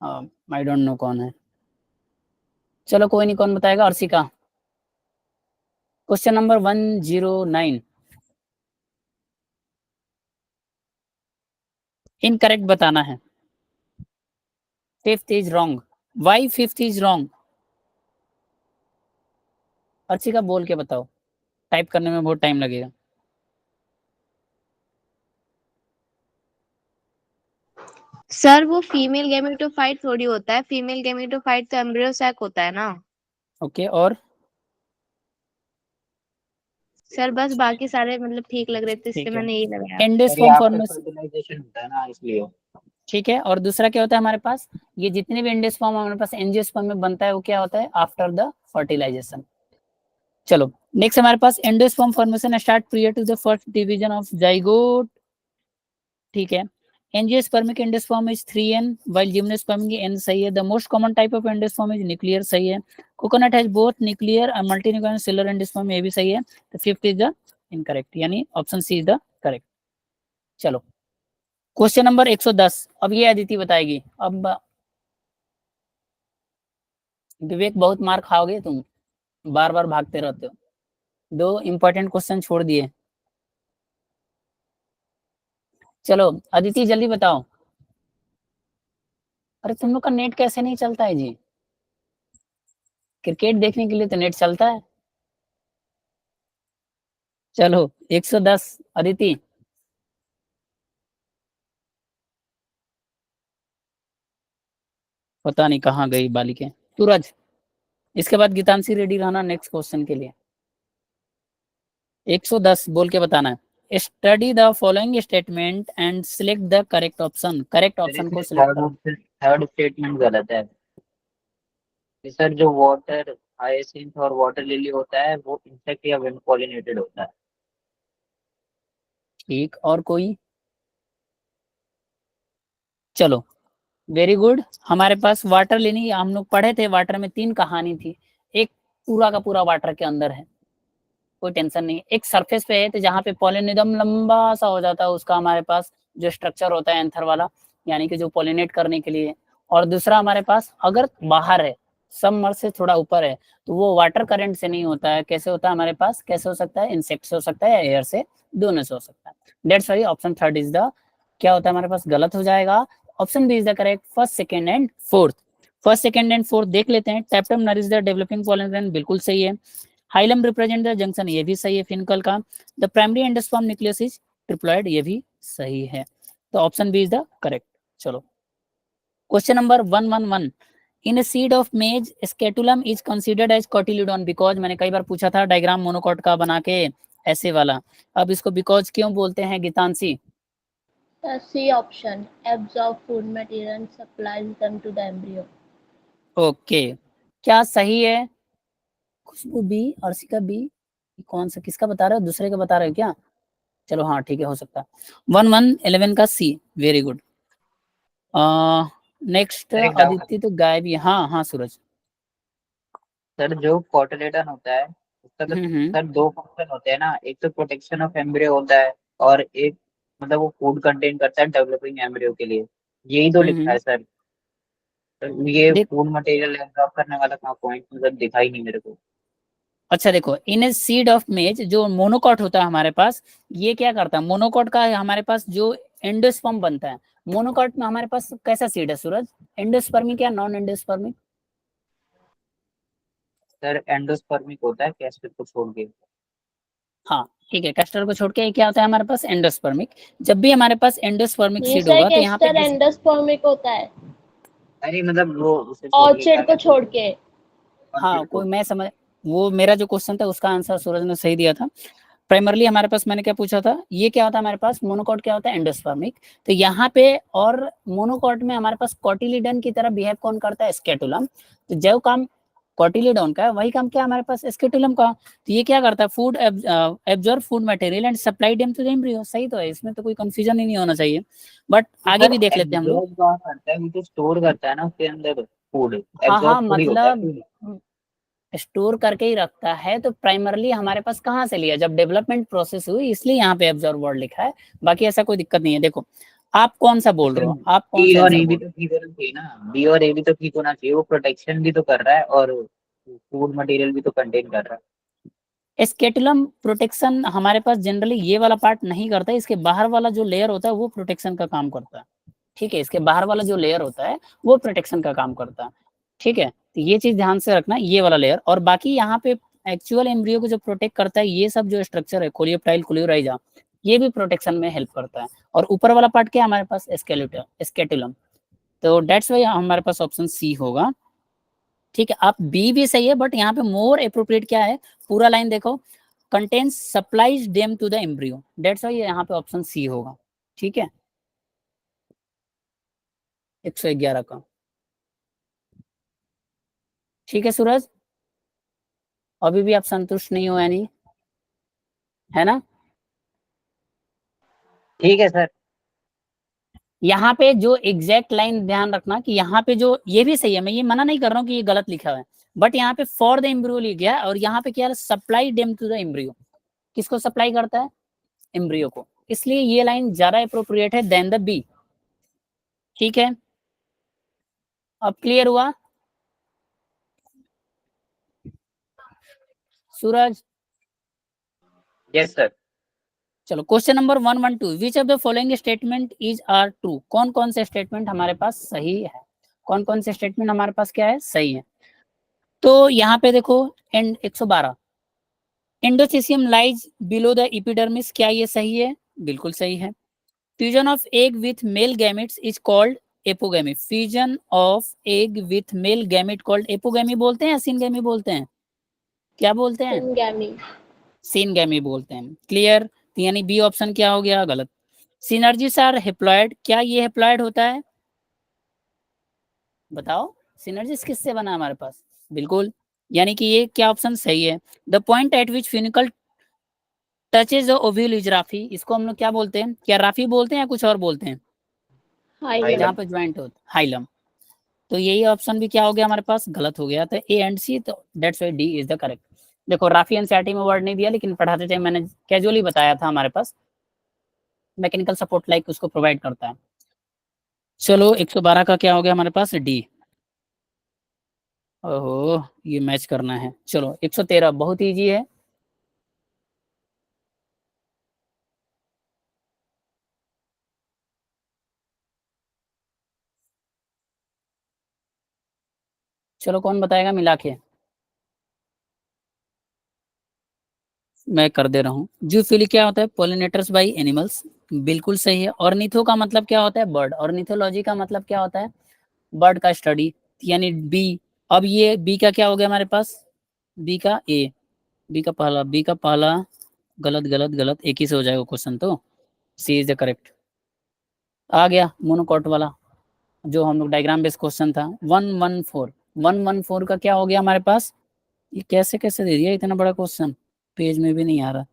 आई डोंट नो कौन है, चलो कोई नहीं, कौन बताएगा, अर्शिका। क्वेश्चन नंबर 109, इनकरेक्ट बताना है, fifth is wrong, why fifth is wrong, Arshika बोल के बताओ, टाइप करने में बहुत टाइम लगेगा। सर वो फीमेल गेमेटोफाइट थोड़ी होता है, फीमेल गेमेटोफाइट तो एम्ब्रियो सैक होता है ना। ओके, और सर बस बाकी सारे मतलब ठीक लग रहे थे, इसलिए ठीक है, मैंने यही लगाया। एंडोस्पर्म फॉर्मेशन, फर्टिलाइजेशन होता है ना, इसलिए। ठीक है, और दूसरा क्या होता है हमारे पास, ये जितने भी एंडोस्पर्म हमारे पास एंजियोस्पर्म में बनता है, वो क्या होता है, आफ्टर द फर्टिलाइजेशन। चलो नेक्स्ट हमारे पास, endosperm formation start prior to the first division of zygote, ठीक है, angiospermic endosperm is 3n, while gymnospermic n सही है, the most common type of endosperm is nuclear, सही है, कोकोनट हैज बोथ न्यूक्लियर और मल्टीन्यूक्लियर सेलुलर एंडोस्पर्म, ये भी सही है, तो फिफ्थ इज द इनकरेक्ट, यानी option C is the correct. चलो क्वेश्चन नंबर 110, अब ये अदिति बताएगी, अब विवेक बहुत मार खाओगे तुम, बार बार भागते रहते हो, 2 इंपॉर्टेंट क्वेश्चन छोड़ दिए। चलो अदिति जल्दी बताओ, अरे तुम लोग का नेट कैसे नहीं चलता है जी, क्रिकेट देखने के लिए तो नेट चलता है। चलो 110, अदिति, पता नहीं कहाँ गई बालिके, सूरज, इसके बाद गीतांशी रेड्डी रहना नेक्स्ट क्वेश्चन के लिए। 110 बोल के बताना है, study the following statement and select the correct option, correct option को सिलेक्ट करो। थर्ड स्टेटमेंट गलत है सर, जो वाटर हायासिंथ और वाटर लिली होता है वो इंसेक्ट या विंड पॉलिनेटेड होता है। ठीक, और कोई? चलो वेरी गुड, हमारे पास वाटर लिली, हम लोग पढ़े थे, वाटर में 3 कहानी थी, एक पूरा का पूरा वाटर के अंदर है, कोई टेंशन नहीं, एक सरफेस पे है, तो जहाँ पे पॉलिन एकदम लंबा सा हो जाता है, उसका हमारे पास जो स्ट्रक्चर होता है एंथर वाला, यानी कि जो पॉलिनेट करने के लिए, और दूसरा हमारे पास अगर बाहर है, सबमर्ज से थोड़ा ऊपर है, तो वो वाटर करंट से नहीं होता है, कैसे होता है हमारे पास, कैसे हो सकता है, इंसेक्ट से हो सकता है या एयर से दोनों से हो सकता है। That's why option third is the क्या होता है हमारे पास, गलत हो जाएगा। Option B is the correct, first second and fourth. First second and fourth देख लेते हैं। Tapetum nourish the developing pollen gland, बिल्कुल सही है। हाइलम रिप्रेजेंट द जंक्शन, ये भी सही है फिनकल का। The primary endosperm nucleus is triploid, ये भी सही है। तो option B is the correct. चलो question number 111, in a seed of maize scutellum is considered as cotyledon because, मैंने कई बार पूछा था डायग्राम मोनोकॉट का बना के ऐसे वाला, अब इसको बिकॉज क्यों बोलते हैं Geetanshi? C option, absorb food material and supplies them to the embryo. Okay, क्या सही है? खुशबू बी, अर्शिका बी, कौन सा किसका बता रहे हो, दूसरे का बता रहे हो क्या? चलो हाँ ठीक है, हो सकता है। 1111 का सी, वेरी गुड। नेक्स्ट सर एक डाउट, अदिति तो गायब ही, हाँ हाँ सूरज। सर जो कॉटिलेडन होता है उसका तो हम्म। सर दो फंक्शन होते हैं ना, एक तो प्रोटेक्शन ऑफ एम्ब्रियो होता है और एक मतलब वो फूड कंटेन करता है डेवलपिंग एम्ब्रियो के लिए, यही तो लिखा हम्म। है सर। तो ये देख, फूड मटेरियल एब्जॉर्ब करने वाला कहाँ पॉइंट मतलब दिखाई नहीं मेरे को। अच्छा देखो, इन ए सीड ऑफ मेज जो मोनोकॉट होता है हमारे पास, ये क्या करता है, मोनोकॉट का हमारे पास जो एंडोस्पर्म बनता है, मोनोकॉट में हमारे पास कैसा सीड है सूरज, एंडोस्पर्मिक या नॉन एंडोस्पर्मिक? सर एंडोस्पर्मिक होता है कैस्टर को छोड़ के। हाँ ठीक है, कैस्टर को छोड़ के क्या होता है हमारे पास, एंडोस्पर्मिक। जब भी हमारे पास एंडोस्पर्मिक ये सीड सर होगा तो यहाँ पे कैस्टर एंडोस्पर्मिक होता है, अरे मतलब वो उसे छोड़ के क्या ऑर्चिड को कहते छोड़ हैं, के। हाँ ऑर्चिड कोई को। मैं समझ, वो मेरा जो क्वेश्चन था उसका आंसर सूरज ने सही दिया था। प्राइमरली हमारे पास मैंने क्या पूछा था, ये क्या होता है हमारे पास, मोनोकॉट क्या होता है, एंडोस्पर्मिक। तो यहाँ पे और मोनोकॉट में हमारे पास कॉटिलिडन की तरह बिहेव कौन करता है, स्केटुलम। तो जो काम कॉटिलिडन का है वही काम क्या हमारे पास स्केटुलम का। तो ये क्या करता है, food absorb food material and supply them to the embryo, सही तो है, इसमें तो कोई कंफ्यूजन ही नहीं होना चाहिए। बट तो आगे सर भी देख लेते हैं हम लोग। एब्जॉर्ब कहाँ करता है, वो तो स्टोर करता है ना उसके अंदर फूड, हाँ एब्जॉर्ब हाँ थोड़ी होता है मतलब food। स्टोर करके ही रखता है, तो प्राइमरली हमारे पास कहाँ से लिया, जब डेवलपमेंट प्रोसेस हुई, इसलिए यहाँ पे एब्जॉर्ब वर्ड लिखा है। बाकी ऐसा कोई दिक्कत नहीं है। देखो आप कौन सा बोल रहे सर हो, आप कौन बी सा और आंसर ए भी बोल तो ठीक होना चाहिए ना, बी और ए भी तो ठीक होना चाहिए, वो प्रोटेक्शन भी तो कर रहा है और फूड मटेरियल भी तो कंटेन कर रहा है। रहे हो? स्केटुलम प्रोटेक्शन हमारे पास जनरली ये वाला पार्ट नहीं करता है, इसके बाहर वाला जो लेयर होता है वो प्रोटेक्शन का काम करता है। ठीक है, इसके बाहर वाला जो लेयर होता है वो प्रोटेक्शन का काम करता है। ठीक है, तो ये चीज ध्यान से रखना, ये वाला लेयर। और बाकी यहाँ पे एक्चुअल एम्ब्रियो को जो प्रोटेक्ट करता है, ये सब जो स्ट्रक्चर है, कोलियोप्टाइल कोलियोराइजा, ये भी प्रोटेक्शन में हेल्प करता है। और ऊपर वाला पार्ट क्या है हमारे पास, स्केटुलम। तो डेट्स वाई हमारे पास ऑप्शन सी होगा। ठीक है, आप बी भी सही है, बट यहाँ पे मोर अप्रोप्रिएट क्या है, पूरा लाइन देखो, contains supplies them to the embryo, that's why यहाँ पे ऑप्शन सी होगा। ठीक है, 111 का। ठीक है सूरज, अभी भी आप संतुष्ट नहीं हो यानी, है ना? ठीक है सर। यहाँ पे जो एग्जैक्ट लाइन ध्यान रखना कि यहाँ पे जो, ये भी सही है, मैं ये मना नहीं कर रहा हूँ कि ये गलत लिखा हुआ है, बट यहाँ पे फॉर द एम्ब्रियो लिख गया और यहाँ पे क्या है, supply them to the embryo, किसको सप्लाई करता है, एम्ब्रियो को, इसलिए ये लाइन ज्यादा अप्रोप्रिएट है देन द बी। ठीक है, अब क्लियर हुआ सूरज? Yes sir. चलो question number 112, which of the following statement is are true, कौन कौन से स्टेटमेंट हमारे पास सही है, कौन कौन से स्टेटमेंट हमारे पास क्या है, सही है। तो यहाँ पे देखो, and 112, endothecium lies below the epidermis, क्या ये सही है, बिल्कुल सही है। Fusion of egg with male gametes is called apogamy, fusion of egg with male gamete called apogamy बोलते हैं या सिनगैमी बोलते हैं, क्या बोलते हैं, सिनगैमी। सिनगैमी बोलते हैं। क्लियर, तो यानी बी ऑप्शन क्या हो गया, गलत। सिनर्जिस आर हेप्लॉयड, क्या ये हेप्लॉयड होता है, बताओ, सिनर्जिस किससे बना हमारे पास, बिल्कुल, यानी कि ये क्या ऑप्शन सही है। The point eight which funicle touches ovule is Rafi, इसको हम लोग क्या बोलते हैं, क्या राफी बोलते हैं या कुछ और बोलते हैं, हाइलम। जहाँ पे ज्वाइंट होता है, हाइलम। तो यही ऑप्शन भी क्या हो गया हमारे पास, गलत हो गया, तो ए एंड सी, तो that's why D is the correct. देखो राफी एनसीईआरटी में वर्ड नहीं दिया, लेकिन पढ़ाते थे, मैंने कैजुअली बताया था, हमारे पास मैकेनिकल सपोर्ट लाइक उसको प्रोवाइड करता है। चलो 112 का क्या हो गया हमारे पास, डी। ओहो, ये मैच करना है। चलो 113 बहुत इजी है, चलो कौन बताएगा मिला के? मैं कर दे रहा हूँ। जूफिली क्या होता है? पोलिनेटर्स बाई एनिमल्स, बिल्कुल सही है। ऑर्निथो का मतलब क्या होता है? बर्ड। ऑर्निथोलॉजी का मतलब क्या होता है? बर्ड का स्टडी, यानी बी। अब ये बी का क्या हो गया हमारे पास? बी का ए, बी का पहला गलत गलत गलत, एक ही से हो जाएगा क्वेश्चन तो। सी इज द करेक्ट। आ गया मोनोकॉट वाला, जो हम लोग डायग्राम बेस्ड क्वेश्चन था। 114, 114 का क्या हो गया हमारे पास? ये कैसे कैसे दे दिया इतना बड़ा क्वेश्चन, पेज में भी नहीं आ रहा।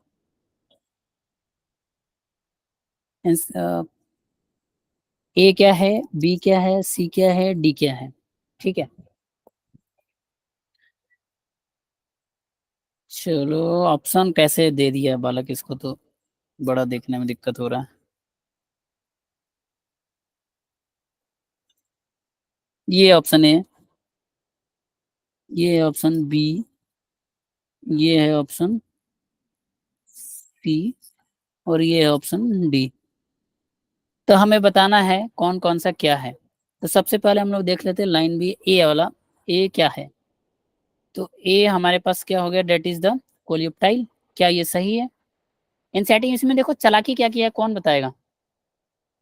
ए क्या है, बी क्या है, सी क्या है, डी क्या है? ठीक है, चलो ऑप्शन कैसे दे दिया है बालक, इसको तो बड़ा देखने में दिक्कत हो रहा है। ये ऑप्शन ए, ये ऑप्शन बी, ये है ऑप्शन सी, और ये है ऑप्शन डी। तो हमें बताना है कौन कौन सा क्या है। तो सबसे पहले हम लोग देख लेते हैं लाइन बी ए वाला, ए क्या है? तो ए हमारे पास क्या हो गया? That is the coleoptile. क्या ये सही है? एनसीईआरटी इसमें देखो चालाकी क्या किया है, कौन बताएगा?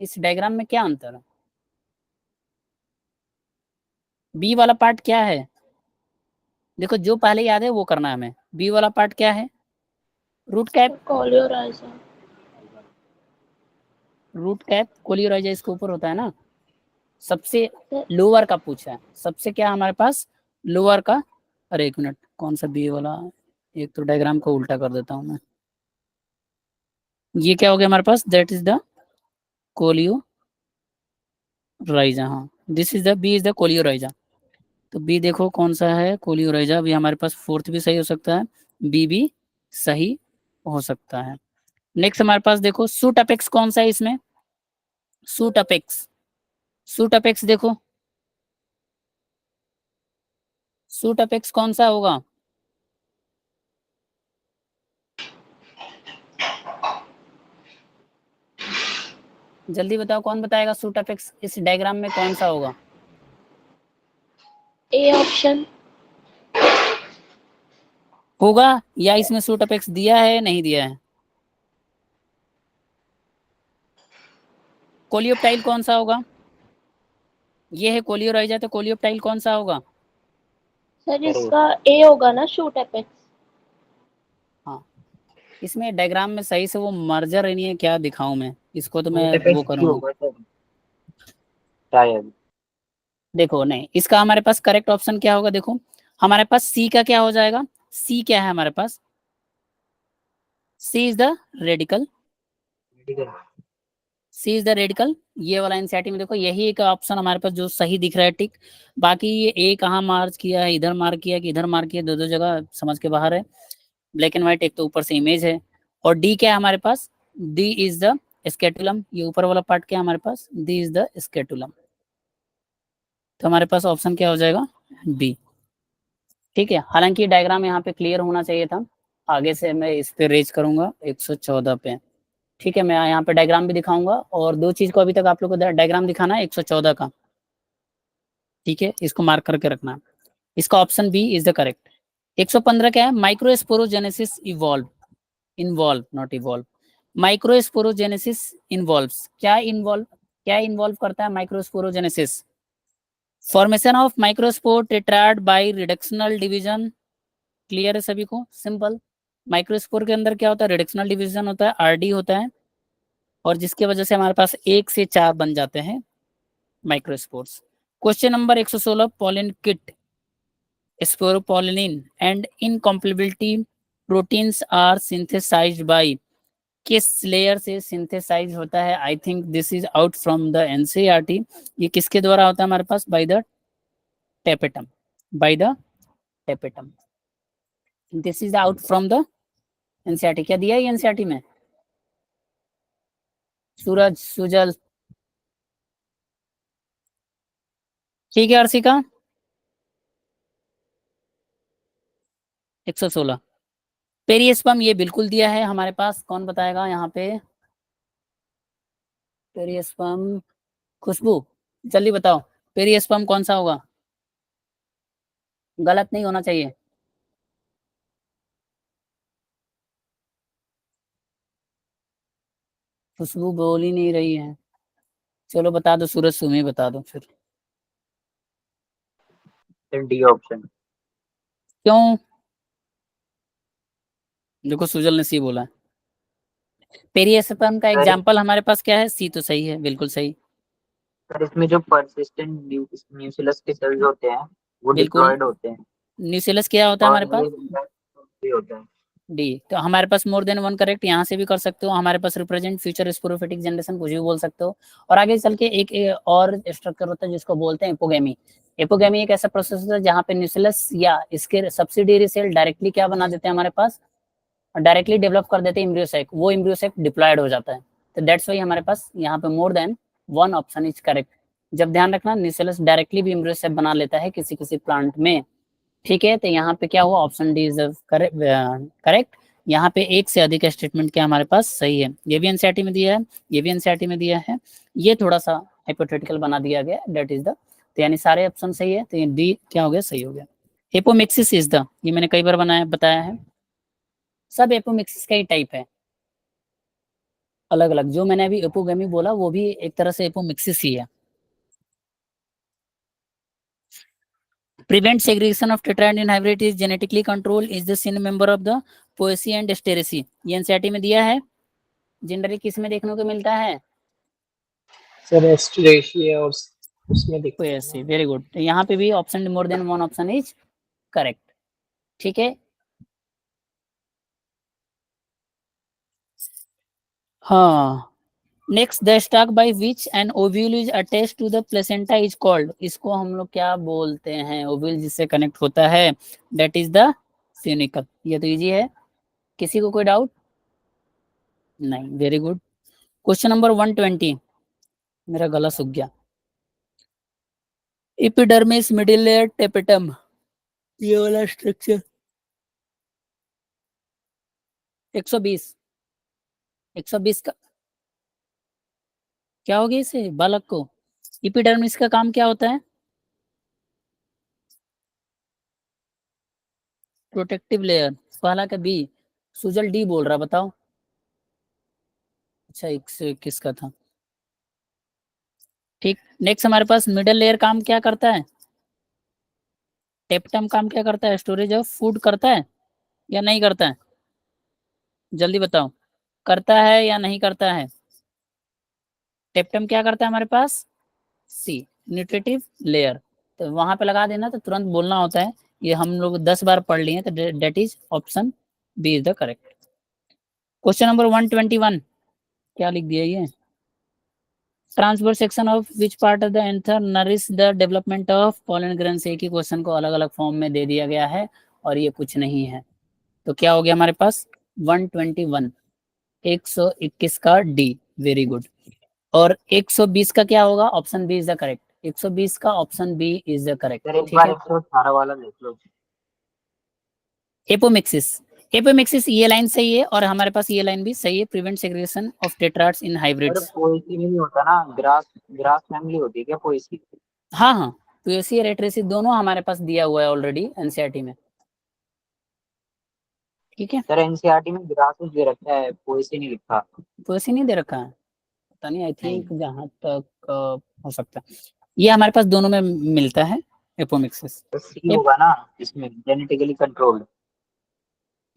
इस डायग्राम में क्या अंतर है? बी वाला पार्ट क्या है? देखो जो पहले याद है वो करना है हमें। बी वाला पार्ट क्या है? Root cap, coleorhiza. Root cap coleorhiza इसके ऊपर होता है ना। सबसे सर लोअर का पूछा है, सबसे क्या हमारे पास? लोअर का। अरे एक मिनट, कौन सा बी वाला? एक तो डायग्राम को उल्टा कर देता हूँ मैं। ये क्या हो गया हमारे पास? That is the coleorhiza. हाँ, this is the B is the coleorhiza. तो बी देखो कौन सा है? कोलियोराइजा। भी हमारे पास फोर्थ भी सही हो सकता है, बी भी सही हो सकता है। नेक्स्ट हमारे पास देखो सूट अपेक्स कौन सा है इसमें? सूट अपेक्स, सूट अपेक्स देखो, सूट अपेक्स कौन सा होगा? जल्दी बताओ, कौन बताएगा सूट अपेक्स इस डायग्राम में कौन सा होगा? A option. होगा, या इसमें सूट अपेक्स दिया है नहीं दिया है? कोलियोप्टाइल कौन सा होगा? ये है कोलियोराइजा, तो कोलियोप्टाइल कौन सा होगा? सर इसका ए होगा ना, शूट एपेक्स। हाँ, इसमें डायग्राम में सही से वो मर्जर नहीं है, क्या दिखाऊं मैं इसको, तो मैं वो डी करूंगा। होगा सर शायद। देखो नहीं, इसका हमारे पास करेक्ट ऑप्शन क्या होगा? देखो हमारे पास सी का क्या हो जाएगा? सी क्या है हमारे पास? सी इज द रेडिकल, ठीक है। सी इज द रेडिकल। ये वाला एनसीईआरटी में देखो यही एक ऑप्शन हमारे पास जो सही दिख रहा है, टिक। बाकी ये ए कहाँ मार्क किया है, इधर मार्क किया कि इधर मार्क किया, दो दो जगह समझ के बाहर है। ब्लैक एंड व्हाइट, एक तो ऊपर से इमेज है। और डी क्या है हमारे पास? D is the scutellum. ये ऊपर वाला पार्ट क्या है हमारे पास? D is the scutellum. तो हमारे पास ऑप्शन क्या हो जाएगा? बी। ठीक है, हालांकि डायग्राम यहाँ पे क्लियर होना चाहिए था। आगे से मैं इस पे रेज करूंगा 114 पे। ठीक है, मैं यहाँ पे डायग्राम भी दिखाऊंगा, और दो चीज को अभी तक आप लोग को डायग्राम दिखाना है 114 का। ठीक है, इसको मार्क करके रखना। इसका option B is the correct. 115 क्या है? Microsporogenesis evolve, involve not evolve. Microsporogenesis involves, क्या इन्वॉल्व, क्या इन्वॉल्व करता है microsporogenesis? Formation of microspore tetrad by reductional division. Clear है सभी को? सिंपल। माइक्रोस्पोर के अंदर क्या होता है? रिडक्शनल डिवीजन होता है, आरडी होता है, और जिसके वजह से हमारे पास एक से चार बन जाते हैं microspores. Question number 116, pollenkitt sporopollenin and incompatibility proteins are synthesized by, किस लेयर से सिंथेसाइज होता है? I think this is out from the NCERT. ये किसके द्वारा होता है हमारे पास? By the tapetum, by the tapetum. This is out from the NCERT. क्या दिया है एनसीईआरटी में? सूरज, सुजल, ठीक है अर्शिका। 116 पेरियस्पम, ये बिल्कुल दिया है हमारे पास। कौन बताएगा यहाँ पे? पेरियस्पम, खुशबू, जल्दी बताओ पेरियस्पम कौन सा होगा? गलत नहीं होना चाहिए। खुशबू बोल ही नहीं रही है। चलो बता दो सूरज, तुम्हें बता दो फिर। फिर डी ऑप्शन। क्यों? देखो सुजल ने सी बोला है। पेरियसपन का सर एग्जाम्पल हमारे पास क्या है? सी तो सही है, बिल्कुल सही। सर इसमें जो परसिस्टेंट न्यूक्लियस के सेल्स होते हैं वो बिल्कुल। डिप्लॉयड होते हैं न्यूक्लियस क्या होता है और हमारे पास? ये भी होता है। डी। तो हमारे पास मोर देन वन करेक्ट यहाँ से भी कर सकते हो। हमारे पास रिप्रेजेंट फ्यूचर स्पोरोफिटिक जनरेशन कुछ भी बोल सकते हो। और आगे चल के एक और स्ट्रक्चर होता है जिसको बोलते हैं एपोगेमी। एपोगेमी एक ऐसा प्रोसेस होता है जहाँ पे न्यूक्लियस या इसके सब्सिडियरी सेल डायरेक्टली क्या बना देते हैं हमारे पास, डायरेक्टली डेवलप कर देते हैं इम्ब्रियोसैक। वो इम्ब्रियोसैक डिप्लॉयड हो जाता है। तो दैट्स वाई हमारे पास यहाँ पे मोर than one option is correct. जब ध्यान रखना, न्यूक्लियस डायरेक्टली भी इम्ब्रियोसैक बना लेता है किसी किसी प्लांट में। ठीक है, तो यहाँ पे क्या हुआ? Option D is correct. यहाँ पे एक से अधिक स्टेटमेंट क्या हमारे पास सही है। ये भी एनसीईआरटी में दिया है, ये भी एनसीईआरटी में दिया है। ये थोड़ा सा हाइपोथेटिकल बना दिया गया, दैट इज द, तो यानी सारे ऑप्शन सही है, तो ये डी क्या हो गया? सही हो गया। एपोमिक्सिस इज द, ये मैंने कई बार बताया है। सब एपोमिक्सिस का ही टाइप है, अलग अलग। जो मैंने अभी एपोगेमी बोला वो भी एक तरह से एपोमिक्सिस ही है। Prevent segregation of tetrad in hybrid is genetically controlled is the sin member of the poaceae and asteraceae। ये एनसीईआरटी में दिया है। जनरली किस में देखने को मिलता है? सर एस्ट्रेशिया और उसमें दिखता है पोएसी, ना। Very good. तो यहाँ पे भी option more than one option is correct. ठीक है। हाँ। Next, the stalk by which an ovule is attach to the placenta is called. इसको हम लोग क्या बोलते हैं? ओव्यूल जिससे कनेक्ट होता है, दैट इज द फ्यूनिकल। ये तो इजी है, किसी को कोई डाउट नहीं? Very good. Question number 120। मेरा गला सूख गया। एपिडर्मिस, मिडिल लेयर, टेपेटम, ये वाला स्ट्रक्चर। 120। 120 का क्या हो गया इसे बालक को? एपिडर्मिस का काम क्या होता है? Protective layer. पहला का बी, सुजल डी बोल रहा, बताओ। अच्छा, 121 का था। ठीक। नेक्स्ट हमारे पास मिडल लेयर काम क्या करता है? टेप्टम काम क्या करता है? स्टोरेज ऑफ फूड करता है या नहीं करता है? जल्दी बताओ, करता है या नहीं करता है? टेप्टम क्या करता है हमारे पास? सी, न्यूट्रिटिव लेयर। तो वहां पे लगा देना, तो तुरंत बोलना होता है। ये हम लोग 10 बार पढ़ लिए, तो that is option B is the correct. Question number 121। क्या लिख दिया ये? Transverse section of which part of the anther nourish the development of pollen grains. एक ही क्वेश्चन को अलग अलग फॉर्म में दे दिया गया है और ये कुछ नहीं है। तो क्या हो गया हमारे पास? 121, 121 का डी। Very good. और 120 का क्या होगा? Option B is the correct. 120 का option B is the correct. Sir एक ठीक बार है। 118 वाला देख लो। एपोमिक्सिस। एपोमिक्सिस ये लाइन सही है और हमारे पास ये लाइन भी सही है। Prevent segregation of टेट्राड्स in sir hybrids. Poaceae में नहीं होता ना, ग्रास ग्रास फैमिली होती है क्या पोएसी? हाँ हाँ, पीओसी रेट्रेसी दोनों हमारे पास दिया हुआ है ऑलरेडी एनसीईआरटी में। ठीक है। सर एनसीईआरटी में ग्रास दे रखा है, पोएसी नहीं लिखा। पीओसी नहीं दे रखा है, पता नहीं, आई नहीं थिंक जहां तक हो सकता है। ये हमारे पास दोनों में मिलता है एपोमिक्सिस। तो सी होगा ना इसमें, जेनेटिकली कंट्रोल्ड।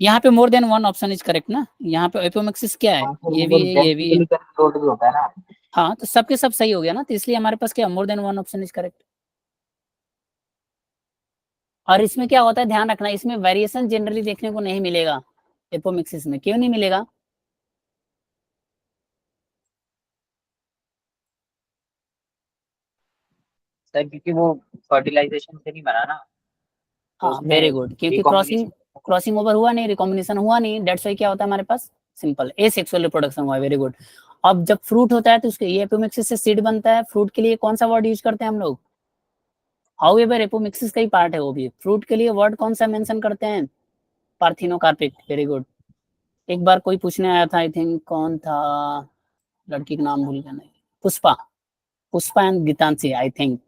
यहाँ पे मोर than one option is correct ना। यहाँ पे एपोमिक्सिस क्या है? हाँ सर ये वो भी है, ये भी है। जेनेटिकली कंट्रोल्ड भी होता है ना। हाँ, तो सबके सब सही हो गया ना, तो इसलिए हमारे पास क्या मोर than one option is correct. और इसमें क्या होता है, ध्यान रखना, इसमें वेरिएशन जनरली देखने को नहीं मिलेगा एपोमिक्सिस में। क्यों नहीं मिलेगा? सर क्योंकि वो फर्टिलाइजेशन से नहीं बना ना, तो हाँ, उसमें वेरी गुड। क्योंकि क्रॉसिंग रिकॉम्बिनेशन। क्रॉसिंग ओवर हुआ नहीं, रिकॉम्बिनेशन हुआ नहीं, डेट्स वाई क्या होता है हमारे पास? सिंपल ए सेक्सुअल रिप्रोडक्शन हुआ है। Very good. अब जब फ्रूट होता है तो उसके ये एपोमिक्सिस से सीड बनता है। फ्रूट के लिए कौन सा वर्ड यूज करते हैं हम लोग? हाउ एवर एपोमिक्सिस का ही पार्ट है वो भी। फ्रूट के लिए वर्ड कौन सा मेंशन करते हैं? पार्थिनोकार्पिक। Very good. एक बार कोई पूछने आया था, आई थिंक कौन था, लड़की का नाम भूल गया, नहीं, Pushpa. Pushpa and Geetanshi I think.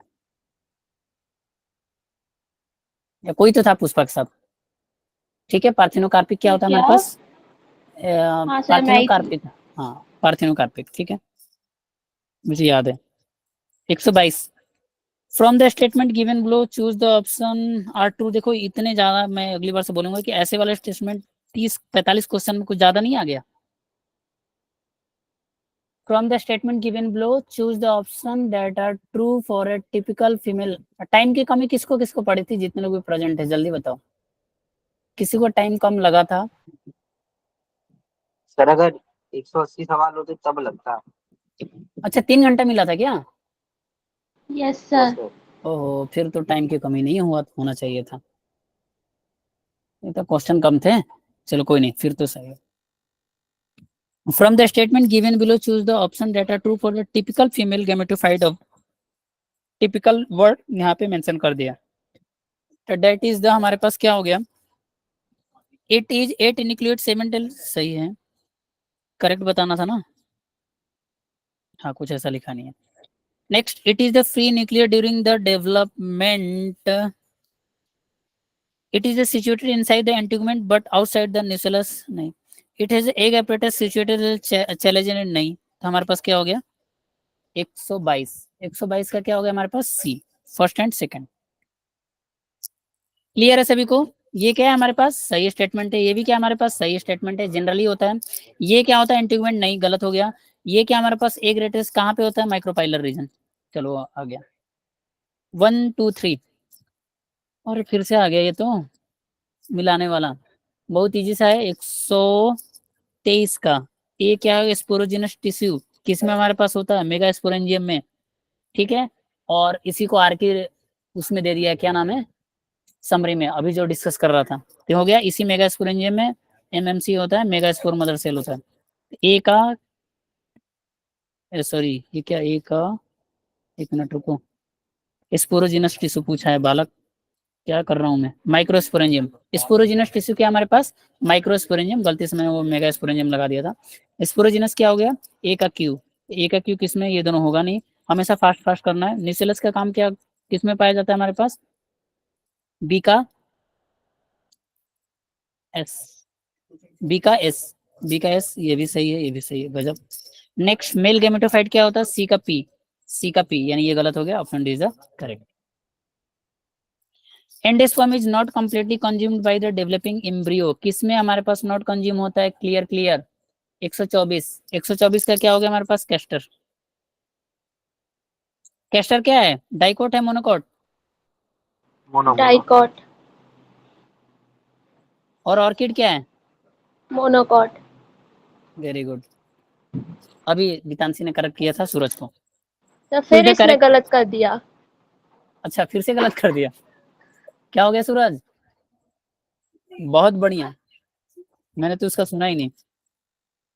या कोई तो था पुष्पक साहब। ठीक है, पार्थिनोकार्पिक क्या होता है हमारे क्या? पास? हाँ सर, मैं ही थी। पार्थिनोकार्पिक, हाँ पार्थिनोकार्पिक, ठीक है, मुझे याद है। 122 from the statement given below choose the option are true. देखो इतने ज्यादा मैं अगली बार से बोलूंगा कि ऐसे वाले स्टेटमेंट 30-45 क्वेश्चन में कुछ ज्यादा नहीं आ गया। From the statement given below choose the option that are true for a typical female. Time की कमी किसको किसको पड़ी थी? जितने लोग भी प्रेजेंट है जल्दी बताओ, किसी को टाइम कम लगा था? सर अगर 180 सवाल होते तब लगता। अच्छा 3 घंटा मिला था क्या? Yes yes sir. सर। ओहो, फिर तो टाइम की कमी नहीं होना चाहिए था, ये तो क्वेश्चन कम थे। चलो कोई नहीं, फिर तो सही है। From the statement given below choose the option that are true for the typical female gametophyte of. Typical word यहाँ पे मेंशन कर दिया, तो दैट इज द हमारे पास क्या हो गया? इट इज 8 न्यूक्लियोइड 7 टेल, सही है, करेक्ट बताना था ना। हाँ कुछ ऐसा लिखा नहीं है। Next, it is the free nuclear during the development. It is situated inside the integument but outside the nucleus, नहीं। It has egg apparatus situated chalazal, नहीं। तो हमारे पास क्या हो गया? 122 का क्या हो गया हमारे पास? सी, फर्स्ट एंड सेकंड। क्लियर है सभी को? ये क्या है हमारे पास? सही स्टेटमेंट है। ये भी क्या हमारे पास? सही स्टेटमेंट है, जनरली होता है। ये क्या होता है? एंटीगमेंट, नहीं, गलत हो गया। ये क्या हमारे पास? ए ग्रेटेस कहाँ पे होता है? Micropylar reason. चलो आ गया 1 2 3। और फिर से आ गया ये तो, मिलाने वाला बहुत इजी सा है। 123 का ये क्या है? स्पोरोजिनस टिश्यू किस में हमारे पास होता है? मेगा स्पोरेंजियम में, ठीक है। और इसी को आर के उसमें दे दिया है, क्या नाम है, समरी में, अभी जो डिस्कस कर रहा था। तो हो गया इसी मेगा स्पोरेंजियम में एमएमसी होता है, मेगा स्पोर मदर सेल होता है। ए का, सॉरी ये क्या, ए का, एक मिनट रुको, स्पोरोजिनस टिश्यू पूछा है बालक, क्या कर रहा हूँ मैं? माइक्रोस्पोरेंजियम। स्पोरोजिनस टिश्यू क्या हमारे पास? माइक्रोस्पोरेंजियम, गलती से मैंने वो मेगा स्पोरेंजियम लगा दिया था। स्पोरोजिनस क्या हो गया? ए का क्यू। ए का क्यू किसमें? ये दोनों होगा नहीं, हमेशा फास्ट फास्ट करना है। निसेलस का काम क्या किसमें पाया जाता है हमारे पास? बी का एस, बी का एस, बी का एस, ये भी सही है, ये भी सही है, गजब। नेक्स्ट, मेल गेमेटोफाइट क्या होता है? सी का पी, सी का पी, यानी ये गलत हो गया, option D is the correct. Endosperm is not completely consumed by the developing embryo, किसमें हमारे पास नॉट कंज्यूम होता है? क्लियर क्लियर, 124 का क्या हो गया हमारे पास? कैस्टर। कैस्टर क्या है? डाइकोट है, मोनोकोट? Mono mono. डाइकॉट। और ऑर्किड क्या है? मोनोकॉट। वेरी गुड, अभी गीतांशी ने करेक्ट किया था सूरज को। तो तो फिर इधर इसमें करेक्ट, गलत कर दिया। अच्छा फिर से गलत कर दिया, क्या हो गया सूरज? बहुत बढ़िया, मैंने तो उसका सुना ही नहीं।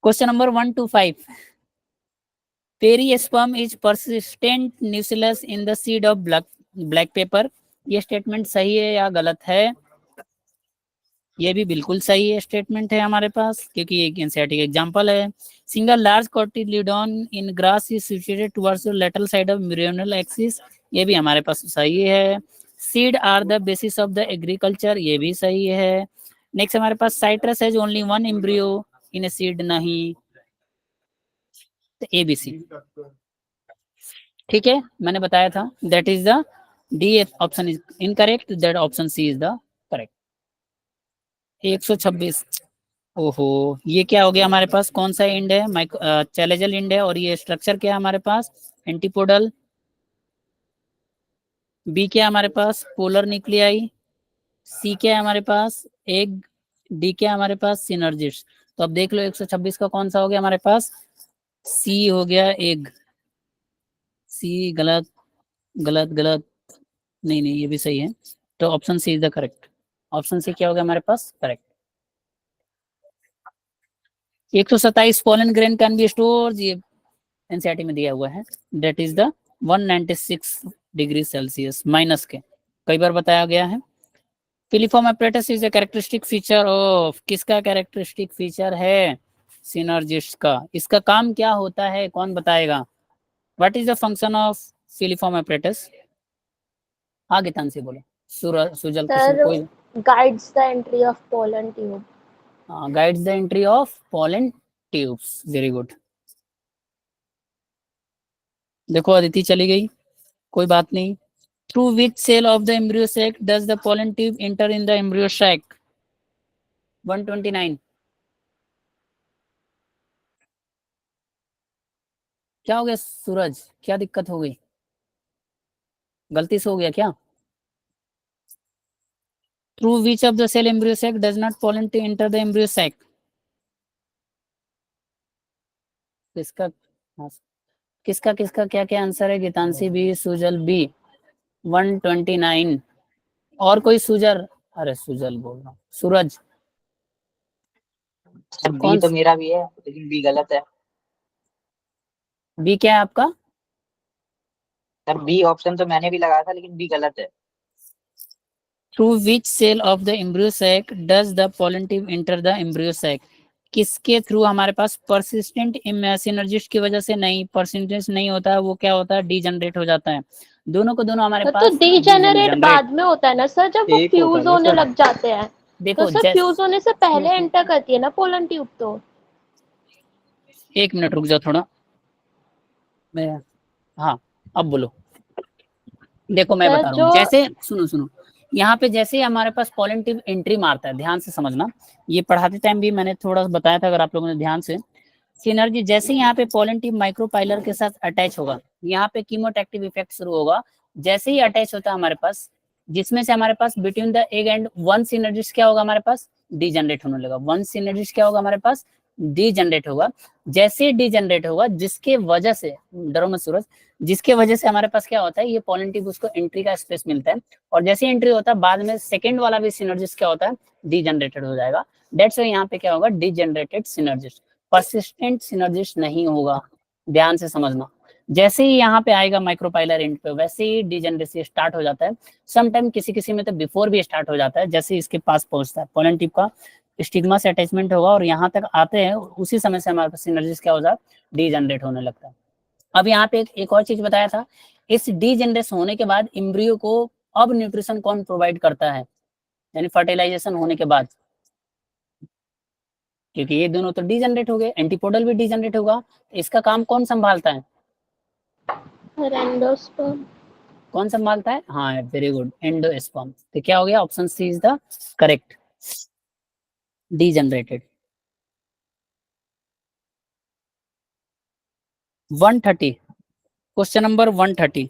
Question number 125, perisperm is persistent nucleus in the seed of black pepper. ये स्टेटमेंट सही है या गलत है? ये भी बिल्कुल सही है स्टेटमेंट है हमारे पास, क्योंकि एक एनसीईआरटी का एग्जांपल है। Single large cotyledon in grass is situated towards the lateral side of meridional axis, ये भी हमारे पास सही है। Seed are the basis of the agriculture, ये भी सही है। नेक्स्ट हमारे पास citrus has only one embryo in a seed, नहीं, तो एबीसी, ठीक है, मैंने बताया था। That is the D option is incorrect, that option C is the correct. 126, ओहो, ये क्या हो गया हमारे पास? कौन सा इंड है? चैलेजल इंड है, और ये स्ट्रक्चर क्या है हमारे पास? एंटीपोडल। बी क्या है हमारे पास? Polar nuclei. सी क्या है हमारे पास? एग। डी क्या है हमारे पास? सिनर्जिस्ट। तो अब देख लो 126 का कौन सा हो गया हमारे पास? सी हो गया, एग। सी गलत, गलत गलत, नहीं नहीं ये भी सही है, तो option C is the correct. Option C क्या हो गया हमारे पास? Correct. 127 pollen grain can be store, ये एनसीईआरटी में दिया हुआ है, that is the 196 degree Celsius minus के, कई बार बताया गया है। Filiform apparatus is a characteristic feature of, किसका कैरेक्टरिस्टिक फीचर है? सिनर्जिस्ट का। इसका काम क्या होता है, कौन बताएगा? What is the function of filiform apparatus? हाँ गीतांशी बोलो। सुजल सर कोई guides the entry of pollen tube. Guides the entry of pollen tubes, very good. देखो अदिति चली गई, कोई बात नहीं। Through which cell of the embryo sac does the pollen tube enter in the embryo sac? 129। क्या हो गया सूरज, क्या दिक्कत हो गई, गलती से हो गया क्या? Through which of the cell embryo sac does not pollen tube enter the embryo sac? किसका हाँ, किसका किसका क्या क्या आंसर है? Geetanshi B, Sujal B, 129। और कोई सुजल? अरे सुजल बोल रहा हूँ, सूरज। सर बी कौन तो मेरा भी है, लेकिन बी गलत है। बी क्या है आपका? सर बी ऑप्शन तो मैंने भी लगाया था, लेकिन बी गलत है। Through which cell of the embryo sac does the pollen tube enter the embryo sac? किसके थ्रू हमारे पास? परसिस्टेंट सिनर्जिस्ट की वजह से नहीं, परसिस्टेंट नहीं होता है, वो क्या होता है? डीजनरेट हो जाता है। दोनों को दोनों हमारे तो पास डीजेनरेट बाद में होता है ना सर, जब वो एक होता फ्यूज है ना होने सर। लग जाते हैं। तो देखो सर फ्यूज होने से पहले एंटर करती है ना पोलन ट्यूब तो। एक मिनट रुक जाओ थोड़ा, मैं हाँ अब बोलो। देखो मैं सर बता रहा हूँ, जो जैसे सुनो सुनो, यहाँ पे जैसे ही हमारे पास पोलन ट्यूब एंट्री मारता है, ध्यान से समझना, ये पढ़ाते टाइम भी मैंने थोड़ा बताया था, अगर आप लोगों ने ध्यान से। सिनर्जी जैसे ही यहाँ पे पोलन ट्यूब माइक्रोपाइलर के साथ अटैच होगा, यहाँ पे कीमोटैक्टिव इफेक्ट शुरू होगा। जैसे ही अटैच होता है हमारे पास, जिसमें से हमारे पास between the egg and one synergist क्या होगा हमारे पास? डीजनरेट होने लगा। वन सिनर्जिस्ट क्या होगा हमारे पास? डीजनरेट होगा। जैसे ही डीजनरेट होगा, जिसके वजह से, डरो मत सूरज, जिसके वजह से हमारे पास क्या होता है, ये पोलन ट्यूब उसको एंट्री का स्पेस मिलता है, और जैसे एंट्री होता है बाद में सेकंड वाला भी सिनर्जिस्ट क्या होता है? डीजनरेटेड हो जाएगा। डेट्स वाई यहाँ पे क्या होगा? डीजनरेटेड सिनर्जिस्ट, परसिस्टेंट सिनर्जिस्ट नहीं होगा। ध्यान से समझना, जैसे ही यहाँ पे आएगा माइक्रोपाइलर एंड पे, वैसे ही डीजनरेसी स्टार्ट हो जाता है। समटाइम किसी किसी में तो बिफोर भी स्टार्ट हो जाता है, जैसे ही इसके पास पहुंचता है पोलन ट्यूब का स्टिग्मा से अटैचमेंट होगा और यहाँ तक आते हैं, उसी समय से हमारे पास सिनर्जिस्ट क्या हो जाता है? डीजनरेट होने लगता है। अब यहाँ पे एक और चीज बताया था, इस डीजनरेट होने के बाद एम्ब्रियो को अब न्यूट्रिशन कौन प्रोवाइड करता है? यानी फर्टिलाइजेशन होने के बाद, क्योंकि ये दोनों तो डीजनरेट हो गए, एंटीपोडल भी डीजनरेट होगा, तो इसका काम कौन संभालता है? एंडोस्पर्म। कौन संभालता है? हाँ वेरी गुड, एंडोस्पर्म। तो क्या हो गया? Option C is the correct, degenerated. 130, question number 130,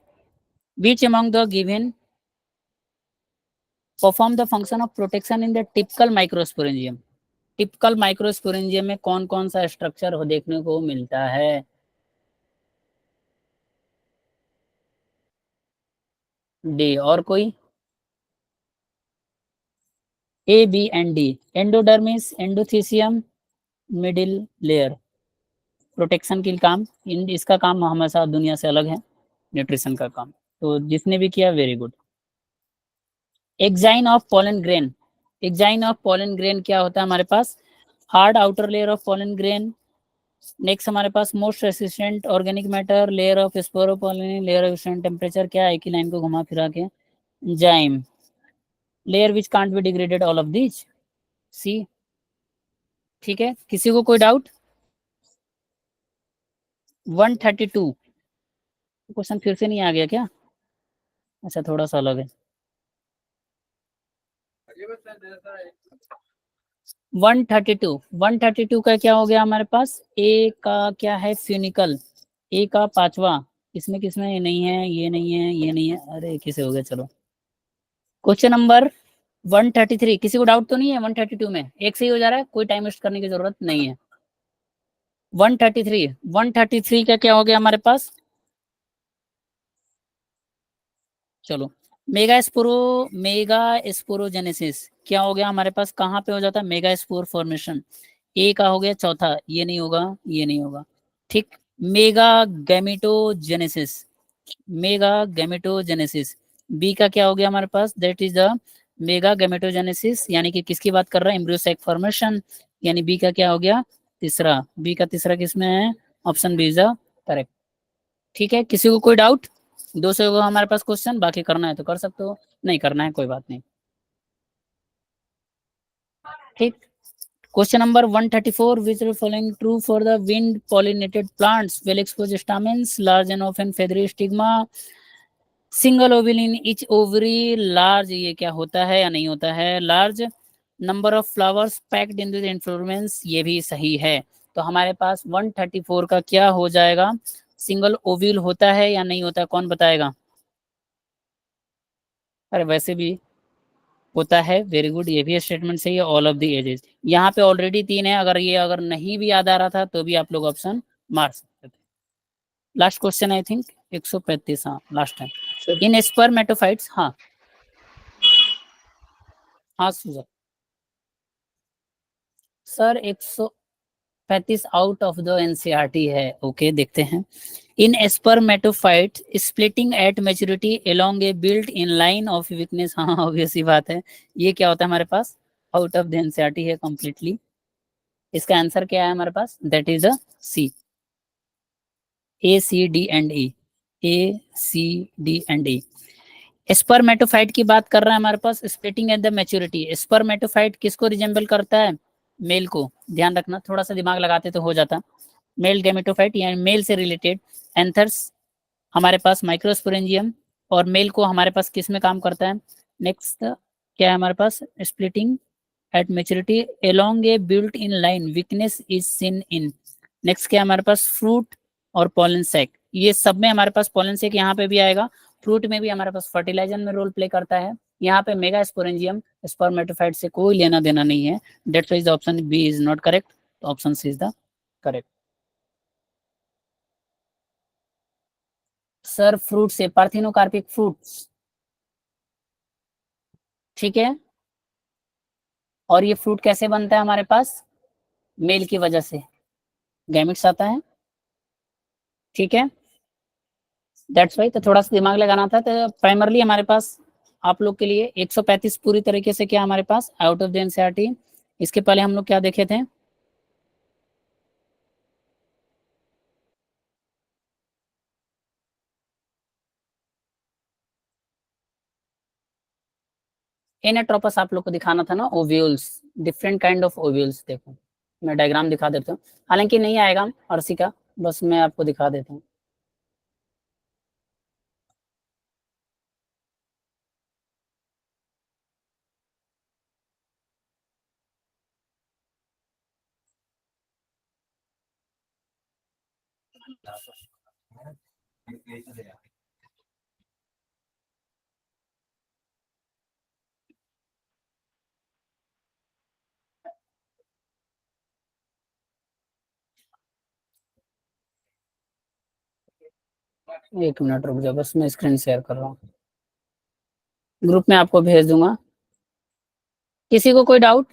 which among the given perform the function of protection in the typical microsporangium? Typical microsporangium में कौन कौन सा स्ट्रक्चर हो देखने को मिलता है? डी, और कोई? A, B and D. Endodermis, endothecium, middle layer. Protection के काम, इसका काम हमेशा दुनिया से अलग है, न्यूट्रिशन का काम। तो जिसने भी किया very good. Exine of pollen grain, exine of pollen grain क्या होता है हमारे पास? Hard outer layer of pollen grain. Next हमारे पास most resistant organic matter, layer of sporopollenin, layer of stand temperature, क्या है कि लाइन को घुमा फिरा के? Enzyme, layer which can't be degraded, all of this C. ठीक है, किसी को कोई डाउट? 132 क्वेश्चन फिर से नहीं आ गया क्या? अच्छा थोड़ा सा अलग है। 132 का क्या हो गया हमारे पास? ए का क्या है? फ्यूनिकल। ए का पांचवा, इसमें किसमें? ये नहीं है, ये नहीं है, ये नहीं है, अरे किसे हो गया? चलो क्वेश्चन नंबर 133, किसी को डाउट तो नहीं है 132 में? एक सही हो जा रहा है, कोई टाइम वेस्ट करने की जरूरत नहीं है। 133 का क्या हो गया हमारे पास? चलो, मेगा स्पोरोजेनेसिस क्या हो गया हमारे पास? कहाँ पे हो जाता है मेगा स्पोर फॉर्मेशन? ए का हो गया चौथा, ये नहीं होगा, ये नहीं होगा। ठीक, mega gametogenesis, mega gametogenesis. B का क्या हो गया हमारे पास? That is the mega gametogenesis, यानी कि किसकी बात कर रहा है? एम्ब्रियो सैक फॉर्मेशन, यानी बी का क्या हो गया? तीसरा। बी का तीसरा किसमें है? Option B is the correct. ठीक है, किसी को कोई डाउट? 200 हमारे पास क्वेश्चन, बाकी करना है तो कर सकते हो, नहीं करना है, कोई बात नहीं। ठीक। Question number 134, which are following true for the wind pollinated plants? Well exposed stamens, large and often feathery stigma, single oval in each ovary, large, ये क्या होता है या नहीं होता है? Large number of flowers packed in inflorescence, ये भी सही है। तो हमारे पास 134 का क्या हो जाएगा? सिंगल ओव्यूल होता है या नहीं होता है, कौन बताएगा? अरे वैसे भी होता है, वेरी गुड, ये भी स्टेटमेंट सही है, ऑल ऑफ द एजेस। यहाँ पे ऑलरेडी 3 है, अगर नहीं भी याद आ रहा था तो भी आप लोग ऑप्शन मार सकते थे। लास्ट क्वेश्चन आई थिंक 135, हाँ last time. Sir in spermatophytes, हाँ हाँ Sujan sir, 135 out of the NCERT है। ओके देखते हैं। In spermatophyte splitting at maturity along a built in line of weakness, हाँ ऑब्वियस सी बात है। ये क्या होता है हमारे पास? आउट ऑफ द एनसीईआरटी है कंप्लीटली। इसका आंसर क्या है हमारे पास? That is A C, A C D and E, A C D and E. Spermatophyte की बात कर रहा है हमारे पास, splitting at the maturity. Spermatophyte किसको रिजेंबल करता है? मेल को। ध्यान रखना, थोड़ा सा दिमाग लगाते तो हो जाता। मेल गैमेटोफाइट यानी मेल से रिलेटेड। एंथर्स हमारे पास माइक्रोस्पोरेंजियम, और मेल को हमारे पास किस में काम करता है? नेक्स्ट क्या है हमारे पास? Splitting at maturity along a built in line, weakness is seen in. नेक्स्ट क्या है हमारे पास? फ्रूट और पॉलन सैक। ये सब में हमारे पास पॉलन सैक यहाँ पे भी आएगा। फ्रूट में भी हमारे पास फर्टिलाइजर में रोल प्ले करता है। यहाँ पे मेगा स्पोरेंजियम स्पर्मेटोफाइट से कोई लेना देना नहीं है। That's why the option B is not correct, option C is the correct. Sir fruit से पार्थिनोकार्पिक फ्रूट्स, ठीक है। और ये फ्रूट कैसे बनता है हमारे पास? मेल की वजह से गैमिट्स आता है, ठीक है। दैट्स वाई, तो थोड़ा सा दिमाग लगाना था। तो प्राइमरली हमारे पास आप लोग के लिए 135 पूरी तरीके से क्या हमारे पास आउट ऑफ द एनसीईआरटी। इसके पहले हम लोग क्या देखे थे? एनाट्रोपस आप लोग को दिखाना था ना, ovules, different kind of ovules. देखो मैं डायग्राम दिखा देता हूँ, हालांकि नहीं आएगा अर्सी का, बस मैं आपको दिखा देता हूँ। एक मिनट रुक जाओ, बस मैं स्क्रीन शेयर कर रहा हूँ, ग्रुप में आपको भेज दूंगा। किसी को कोई डाउट?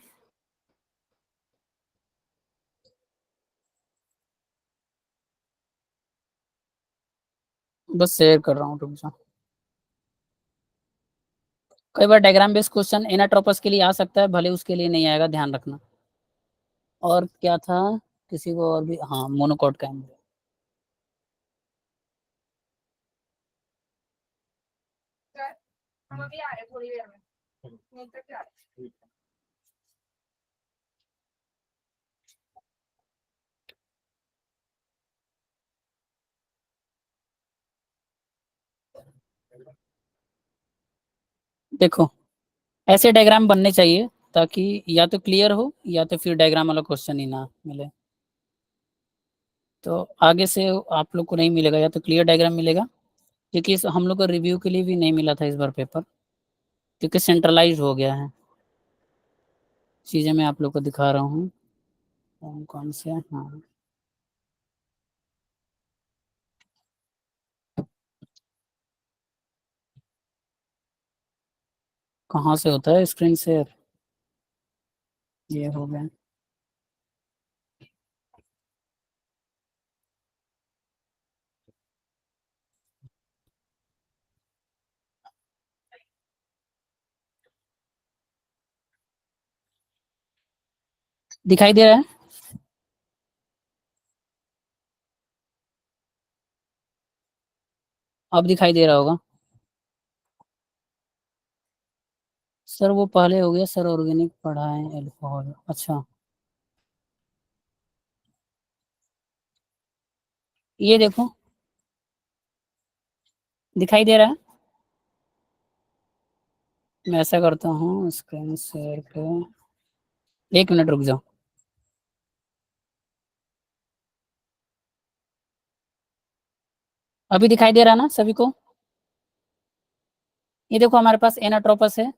बस शेयर कर रहा हूँ, रुक जाओ। कई बार डायग्राम बेस्ड क्वेश्चन एनाट्रोपस के लिए आ सकता है, भले उसके लिए नहीं आएगा, ध्यान रखना। और क्या था किसी को और भी? हाँ मोनोकोट कैमरे। देखो ऐसे डायग्राम बनने चाहिए ताकि या तो क्लियर हो या तो फिर डायग्राम वाला क्वेश्चन ही ना मिले। तो आगे से आप लोग को नहीं मिलेगा, या तो क्लियर डायग्राम मिलेगा, क्योंकि हम लोग को रिव्यू के लिए भी नहीं मिला था इस बार पेपर, क्योंकि सेंट्रलाइज हो गया है। चीज़ें मैं आप लोग को दिखा रहा हूँ कौन कौन से। हाँ कहाँ से होता है स्क्रीन शेयर? ये हो गया। दिखाई दे रहा है? अब दिखाई दे रहा होगा। सर वो पहले हो गया सर, ऑर्गेनिक पढ़ा है अल्कोहल। अच्छा ये देखो दिखाई दे रहा है। मैं ऐसा करता हूँ स्क्रीन शेयर पे, 1 मिनट रुक जाओ। अभी दिखाई दे रहा है ना सभी को? ये देखो हमारे पास एनाट्रोपस है,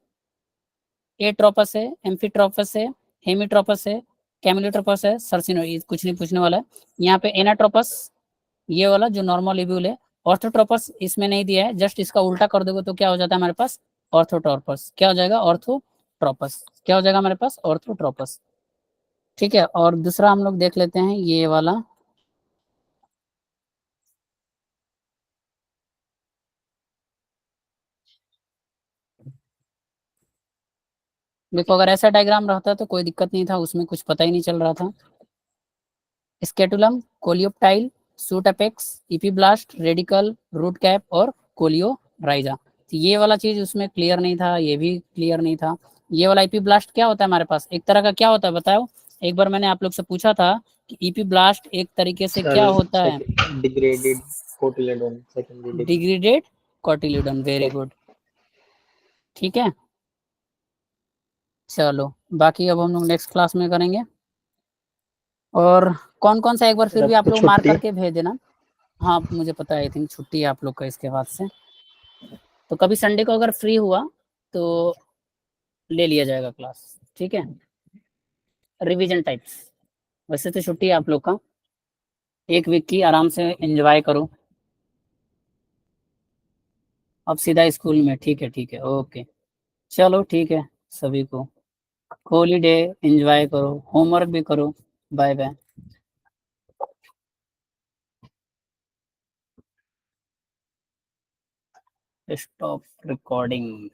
एट्रोपस है, एम्फीट्रोपस है, हेमीट्रोपस है, कैमिलोट्रोपस है, सर्सिनो, ये कुछ नहीं पूछने वाला है। यहाँ पे एनाट्रोपस ये वाला जो नॉर्मल लिब्यूल है, ऑर्थोट्रोपस इसमें नहीं दिया है, जस्ट इसका उल्टा कर दोगे तो क्या हो जाता है हमारे पास? ऑर्थोट्रोपस। क्या हो जाएगा? ऑर्थोट्रोपस। क्या हो जाएगा हमारे पास? ऑर्थोट्रोपस। ठीक है, और दूसरा हम लोग देख लेते हैं ये वाला। देखो अगर ऐसा डायग्राम रहता तो कोई दिक्कत नहीं था, उसमें कुछ पता ही नहीं चल रहा था। Scutellum, coleoptile, shoot apex, epiblast, radicle, root cap और कोलियोराइजा। तो ये वाला चीज उसमें क्लियर नहीं था, ये भी क्लियर नहीं था। ये वाला इपीब्लास्ट क्या होता है हमारे पास? एक तरह का क्या होता है बताओ? एक बार मैंने आप लोग से पूछा था कि इपीब्लास्ट एक तरीके से क्या होता है? Degraded cotyledon, secondary degraded cotyledon. Very good. ठीक है, चलो बाकी अब हम लोग नेक्स्ट क्लास में करेंगे। और कौन कौन सा एक बार फिर भी आप लोग मार्क करके भेज देना। हाँ मुझे पता है, आई थिंक छुट्टी है आप लोग का इसके बाद से, तो कभी संडे को अगर फ्री हुआ तो ले लिया जाएगा क्लास। ठीक है, रिवीजन टाइप्स। वैसे तो छुट्टी है आप लोग का, 1 वीक की आराम से एंजॉय करो। अब सीधा स्कूल में। ठीक है ठीक है, ओके। चलो ठीक है, सभी को हॉलीडे एंजॉय करो, होमवर्क भी करो। Bye bye. Stop recording.